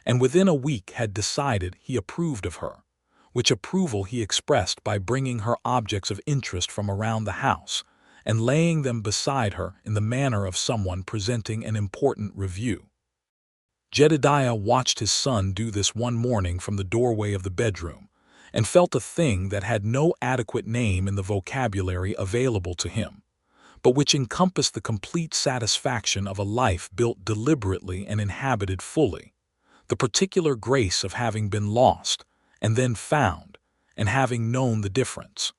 and within a week had decided he approved of her, which approval he expressed by bringing her objects of interest from around the house and laying them beside her in the manner of someone presenting an important review. Jedediah watched his son do this one morning from the doorway of the bedroom, and felt a thing that had no adequate name in the vocabulary available to him, but which encompassed the complete satisfaction of a life built deliberately and inhabited fully, the particular grace of having been lost, and then found, and having known the difference.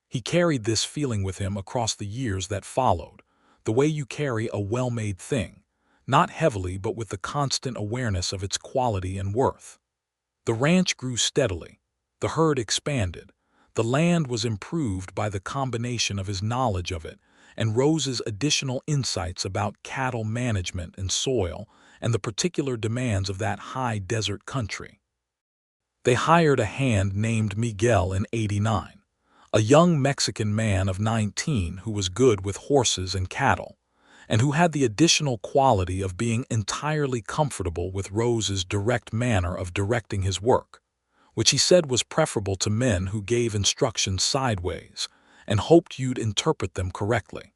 He carried this feeling with him across the years that followed, the way you carry a well-made thing, not heavily but with the constant awareness of its quality and worth. The ranch grew steadily, the herd expanded, the land was improved by the combination of his knowledge of it and Rose's additional insights about cattle management and soil and the particular demands of that high desert country. They hired a hand named Miguel in '89, a young Mexican man of 19 who was good with horses and cattle, and who had the additional quality of being entirely comfortable with Rose's direct manner of directing his work, which he said was preferable to men who gave instructions sideways and hoped you'd interpret them correctly.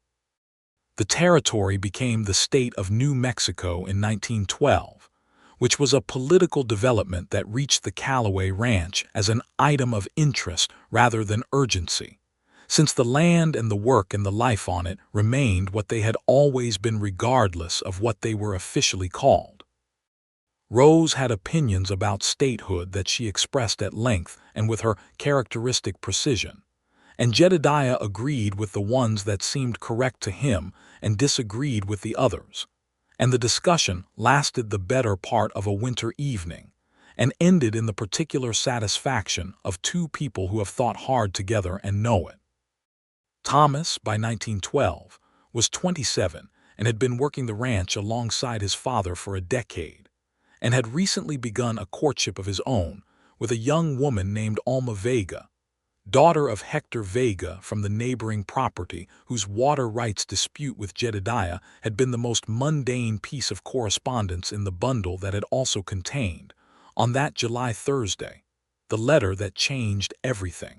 The territory became the state of New Mexico in 1912, which was a political development that reached the Calloway Ranch as an item of interest rather than urgency, since the land and the work and the life on it remained what they had always been regardless of what they were officially called. Rose had opinions about statehood that she expressed at length and with her characteristic precision, and Jedediah agreed with the ones that seemed correct to him and disagreed with the others. And the discussion lasted the better part of a winter evening and ended in the particular satisfaction of two people who have thought hard together and know it. Thomas, by 1912, was 27 and had been working the ranch alongside his father for a decade, and had recently begun a courtship of his own with a young woman named Alma Vega, daughter of Hector Vega from the neighboring property, whose water rights dispute with Jedediah had been the most mundane piece of correspondence in the bundle that had also contained, on that July Thursday, the letter that changed everything.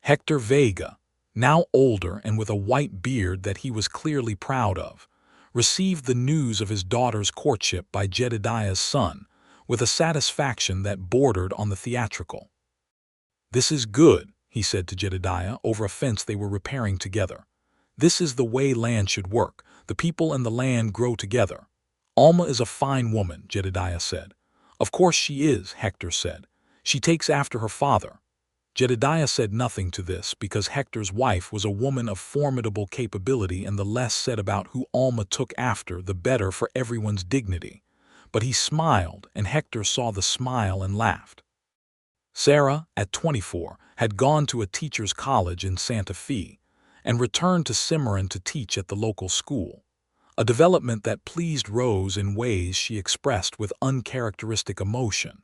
Hector Vega, now older and with a white beard that he was clearly proud of, received the news of his daughter's courtship by Jedediah's son with a satisfaction that bordered on the theatrical. "This is good," he said to Jedediah over a fence they were repairing together. "This is the way land should work. The people and the land grow together." "Alma is a fine woman," Jedediah said. "Of course she is," Hector said. "She takes after her father." Jedediah said nothing to this because Hector's wife was a woman of formidable capability, and the less said about who Alma took after, the better for everyone's dignity. But he smiled, and Hector saw the smile and laughed. Sarah, at 24, had gone to a teacher's college in Santa Fe and returned to Cimarron to teach at the local school, a development that pleased Rose in ways she expressed with uncharacteristic emotion.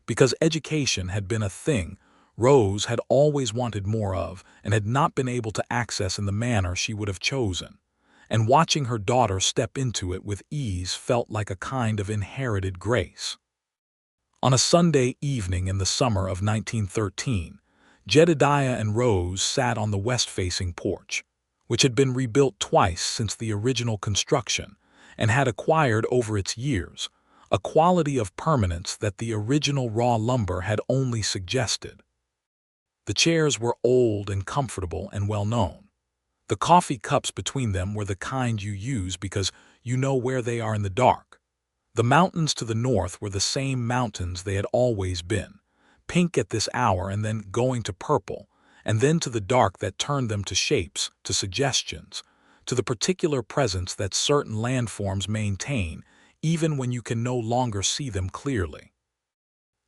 Because education had been a thing Rose had always wanted more of and had not been able to access in the manner she would have chosen, and watching her daughter step into it with ease felt like a kind of inherited grace. On a Sunday evening in the summer of 1913, Jedediah and Rose sat on the west-facing porch, which had been rebuilt twice since the original construction and had acquired over its years a quality of permanence that the original raw lumber had only suggested. The chairs were old and comfortable and well-known. The coffee cups between them were the kind you use because you know where they are in the dark. The mountains to the north were the same mountains they had always been, pink at this hour and then going to purple, and then to the dark that turned them to shapes, to suggestions, to the particular presence that certain landforms maintain even when you can no longer see them clearly.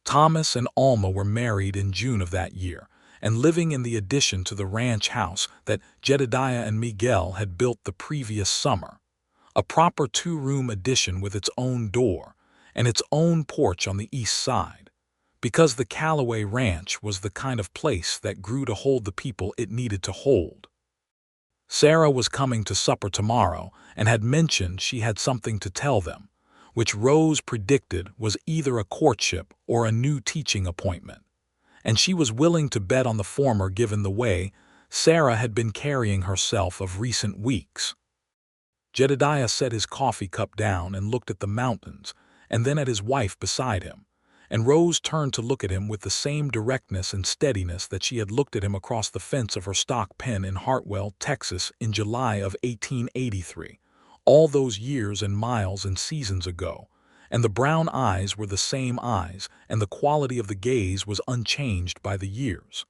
Thomas and Alma were married in June of that year, and living in the addition to the ranch house that Jedediah and Miguel had built the previous summer, a proper two-room addition with its own door and its own porch on the east side, because the Calloway Ranch was the kind of place that grew to hold the people it needed to hold. Sarah was coming to supper tomorrow and had mentioned she had something to tell them, which Rose predicted was either a courtship or a new teaching appointment, and she was willing to bet on the former given the way Sarah had been carrying herself of recent weeks. Jedediah set his coffee cup down and looked at the mountains and then at his wife beside him, and Rose turned to look at him with the same directness and steadiness that she had looked at him across the fence of her stock pen in Hartwell, Texas in July of 1883, all those years and miles and seasons ago, and the brown eyes were the same eyes, and the quality of the gaze was unchanged by the years.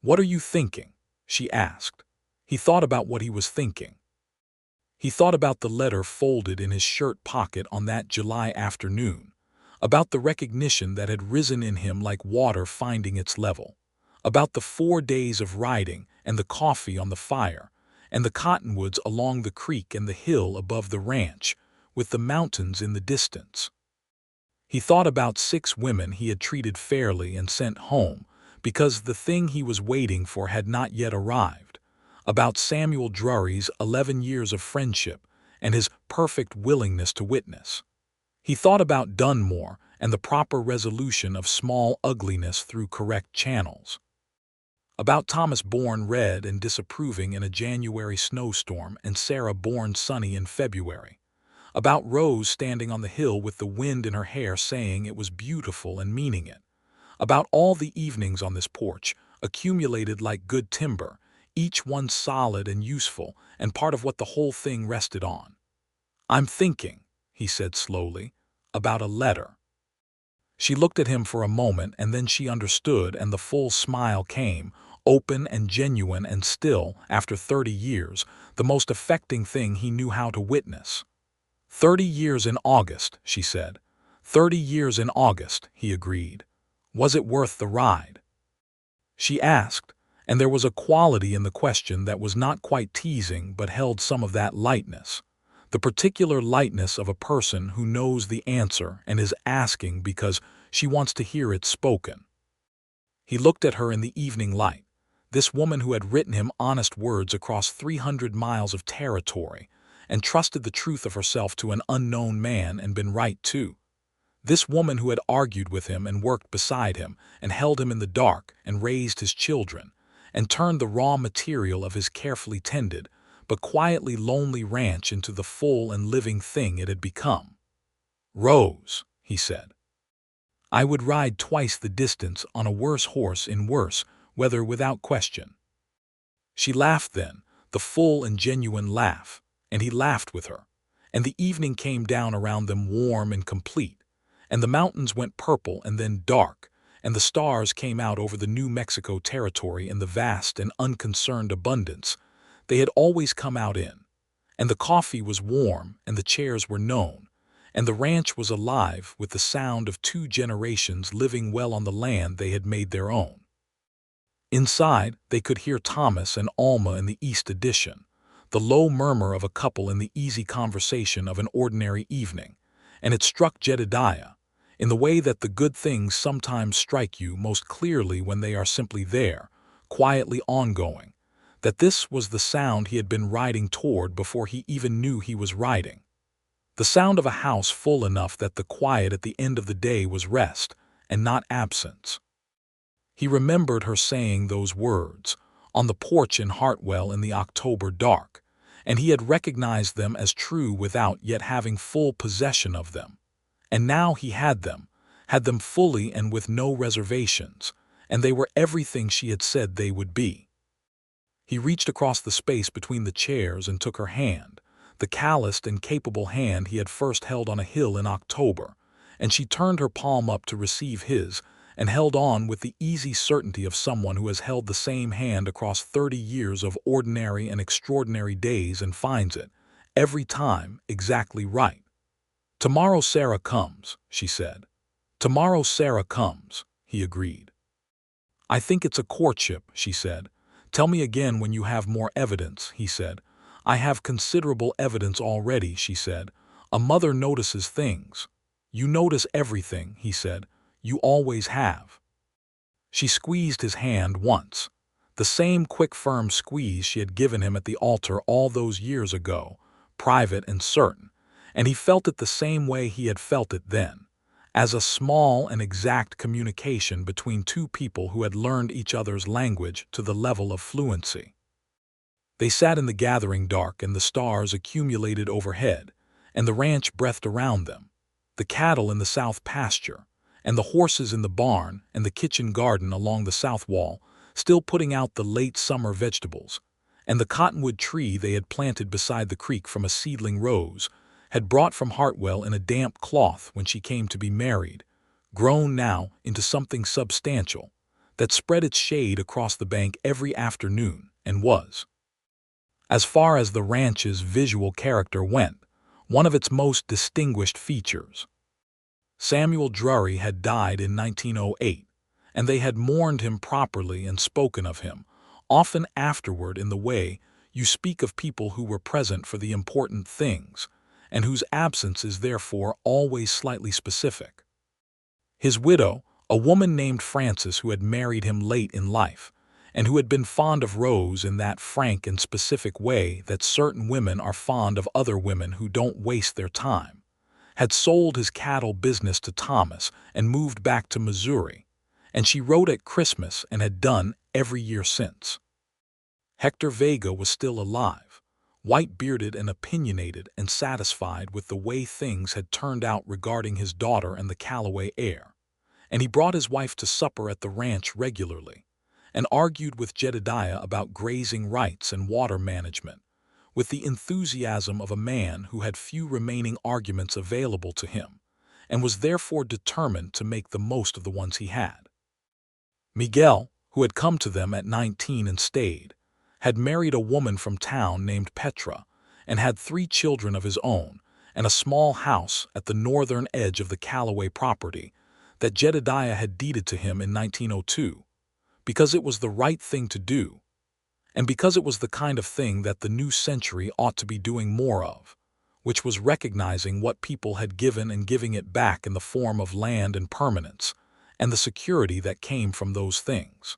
"What are you thinking?" she asked. He thought about what he was thinking. He thought about the letter folded in his shirt pocket on that July afternoon, about the recognition that had risen in him like water finding its level, about the 4 days of riding and the coffee on the fire, and the cottonwoods along the creek and the hill above the ranch, with the mountains in the distance. He thought about 6 women he had treated fairly and sent home because the thing he was waiting for had not yet arrived, about Samuel Drury's 11 years of friendship and his perfect willingness to witness. He thought about Dunmore and the proper resolution of small ugliness through correct channels. About Thomas born red and disapproving in a January snowstorm and Sarah born sunny in February. About Rose standing on the hill with the wind in her hair saying it was beautiful and meaning it. About all the evenings on this porch, accumulated like good timber, each one solid and useful and part of what the whole thing rested on. "I'm thinking," he said slowly. about a letter. She looked at him for a moment, and then she understood, and the full smile came, open and genuine and still, after 30 years, the most affecting thing he knew how to witness. 30 years in August, she said. 30 years in August, he agreed. Was it worth the ride? She asked, and there was a quality in the question that was not quite teasing but held some of that lightness. The particular lightness of a person who knows the answer and is asking because she wants to hear it spoken. He looked at her in the evening light, this woman who had written him honest words across 300 miles of territory and trusted the truth of herself to an unknown man and been right too. This woman who had argued with him and worked beside him and held him in the dark and raised his children and turned the raw material of his carefully tended but quietly lonely ranch into the full and living thing it had become. Rose, he said, I would ride twice the distance on a worse horse in worse weather without question. She laughed then, the full and genuine laugh, and he laughed with her, and the evening came down around them warm and complete, and the mountains went purple and then dark, and the stars came out over the New Mexico territory in the vast and unconcerned abundance they had always come out in, and the coffee was warm and the chairs were known, and the ranch was alive with the sound of 2 generations living well on the land they had made their own. Inside, they could hear Thomas and Alma in the East Addition, the low murmur of a couple in the easy conversation of an ordinary evening, and it struck Jedediah, in the way that the good things sometimes strike you most clearly when they are simply there, quietly ongoing, that this was the sound he had been riding toward before he even knew he was riding. The sound of a house full enough that the quiet at the end of the day was rest and not absence. He remembered her saying those words on the porch in Hartwell in the October dark, and he had recognized them as true without yet having full possession of them. And now he had them fully and with no reservations, and they were everything she had said they would be. He reached across the space between the chairs and took her hand, the calloused and capable hand he had first held on a hill in October, and she turned her palm up to receive his and held on with the easy certainty of someone who has held the same hand across 30 years of ordinary and extraordinary days and finds it, every time, exactly right. Tomorrow Sarah comes, she said. Tomorrow Sarah comes, he agreed. I think it's a courtship, she said. Tell me again when you have more evidence, he said. I have considerable evidence already, she said. A mother notices things. You notice everything, he said. You always have. She squeezed his hand once, the same quick firm squeeze she had given him at the altar all those years ago, private and certain, and he felt it the same way he had felt it then, as a small and exact communication between 2 people who had learned each other's language to the level of fluency. They sat in the gathering dark and the stars accumulated overhead, and the ranch breathed around them, the cattle in the south pasture, and the horses in the barn and the kitchen garden along the south wall, still putting out the late summer vegetables, and the cottonwood tree they had planted beside the creek from a seedling rose, had brought from Hartwell in a damp cloth when she came to be married, grown now into something substantial, that spread its shade across the bank every afternoon and was, as far as the ranch's visual character went, one of its most distinguished features. Samuel Drury had died in 1908, and they had mourned him properly and spoken of him, often afterward in the way you speak of people who were present for the important things, and whose absence is therefore always slightly specific. His widow, a woman named Frances who had married him late in life, and who had been fond of Rose in that frank and specific way that certain women are fond of other women who don't waste their time, had sold his cattle business to Thomas and moved back to Missouri, and she wrote at Christmas and had done every year since. Hector Vega was still alive, white-bearded and opinionated and satisfied with the way things had turned out regarding his daughter and the Calloway heir, and he brought his wife to supper at the ranch regularly, and argued with Jedediah about grazing rights and water management, with the enthusiasm of a man who had few remaining arguments available to him, and was therefore determined to make the most of the ones he had. Miguel, who had come to them at 19 and stayed, had married a woman from town named Petra and had 3 children of his own and a small house at the northern edge of the Calloway property that Jedediah had deeded to him in 1902, because it was the right thing to do, and because it was the kind of thing that the new century ought to be doing more of, which was recognizing what people had given and giving it back in the form of land and permanence, and the security that came from those things.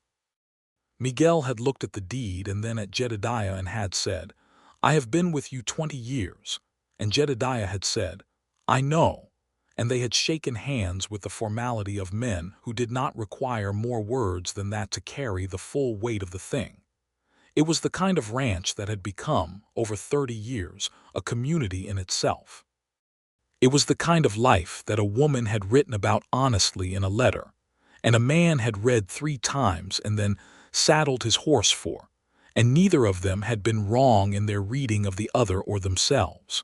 Miguel had looked at the deed and then at Jedediah and had said, "I have been with you 20 years." And Jedediah had said, "I know." And they had shaken hands with the formality of men who did not require more words than that to carry the full weight of the thing. It was the kind of ranch that had become, over 30 years, a community in itself. It was the kind of life that a woman had written about honestly in a letter, and a man had read 3 times and then saddled his horse for, and neither of them had been wrong in their reading of the other or themselves.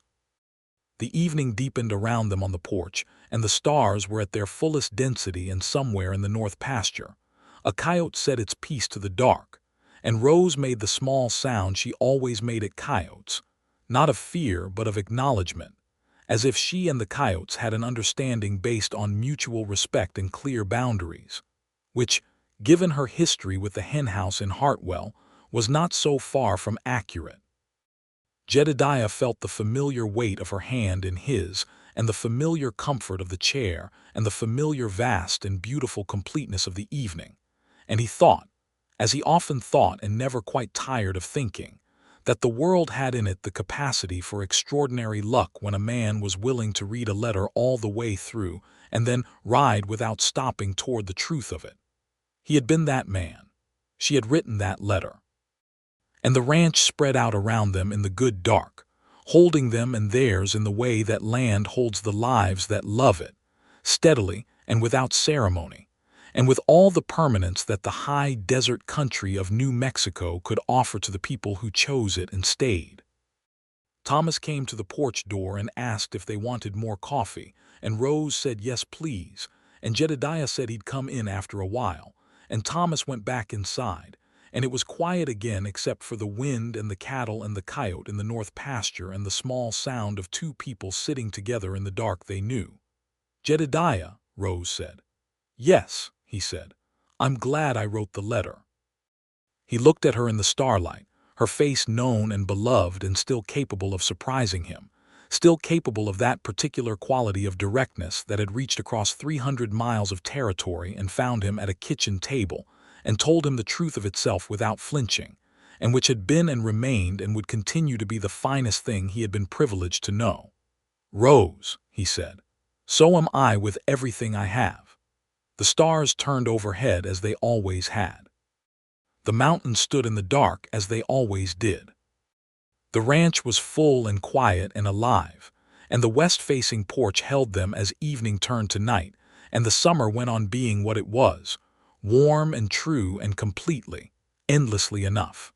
The evening deepened around them on the porch, and the stars were at their fullest density, and somewhere in the north pasture a coyote said its piece to the dark, and Rose made the small sound she always made at coyotes, not of fear but of acknowledgement, as if she and the coyotes had an understanding based on mutual respect and clear boundaries, which, given her history with the henhouse in Hartwell, was not so far from accurate. Jedediah felt the familiar weight of her hand in his, and the familiar comfort of the chair, and the familiar vast and beautiful completeness of the evening, and he thought, as he often thought and never quite tired of thinking, that the world had in it the capacity for extraordinary luck when a man was willing to read a letter all the way through and then ride without stopping toward the truth of it. He had been that man. She had written that letter. And the ranch spread out around them in the good dark, holding them and theirs in the way that land holds the lives that love it, steadily and without ceremony, and with all the permanence that the high desert country of New Mexico could offer to the people who chose it and stayed. Thomas came to the porch door and asked if they wanted more coffee, and Rose said yes please, and Jedediah said he'd come in after a while, and Thomas went back inside, and it was quiet again except for the wind and the cattle and the coyote in the north pasture and the small sound of 2 people sitting together in the dark they knew. "Jedediah," Rose said. "Yes," he said. "I'm glad I wrote the letter." He looked at her in the starlight, her face known and beloved and still capable of surprising him, still capable of that particular quality of directness that had reached across 300 miles of territory and found him at a kitchen table and told him the truth of itself without flinching, and which had been and remained and would continue to be the finest thing he had been privileged to know. "Rose," he said, "so am I with everything I have." The stars turned overhead as they always had. The mountains stood in the dark as they always did. The ranch was full and quiet and alive, and the west-facing porch held them as evening turned to night, and the summer went on being what it was, warm and true and completely, endlessly enough.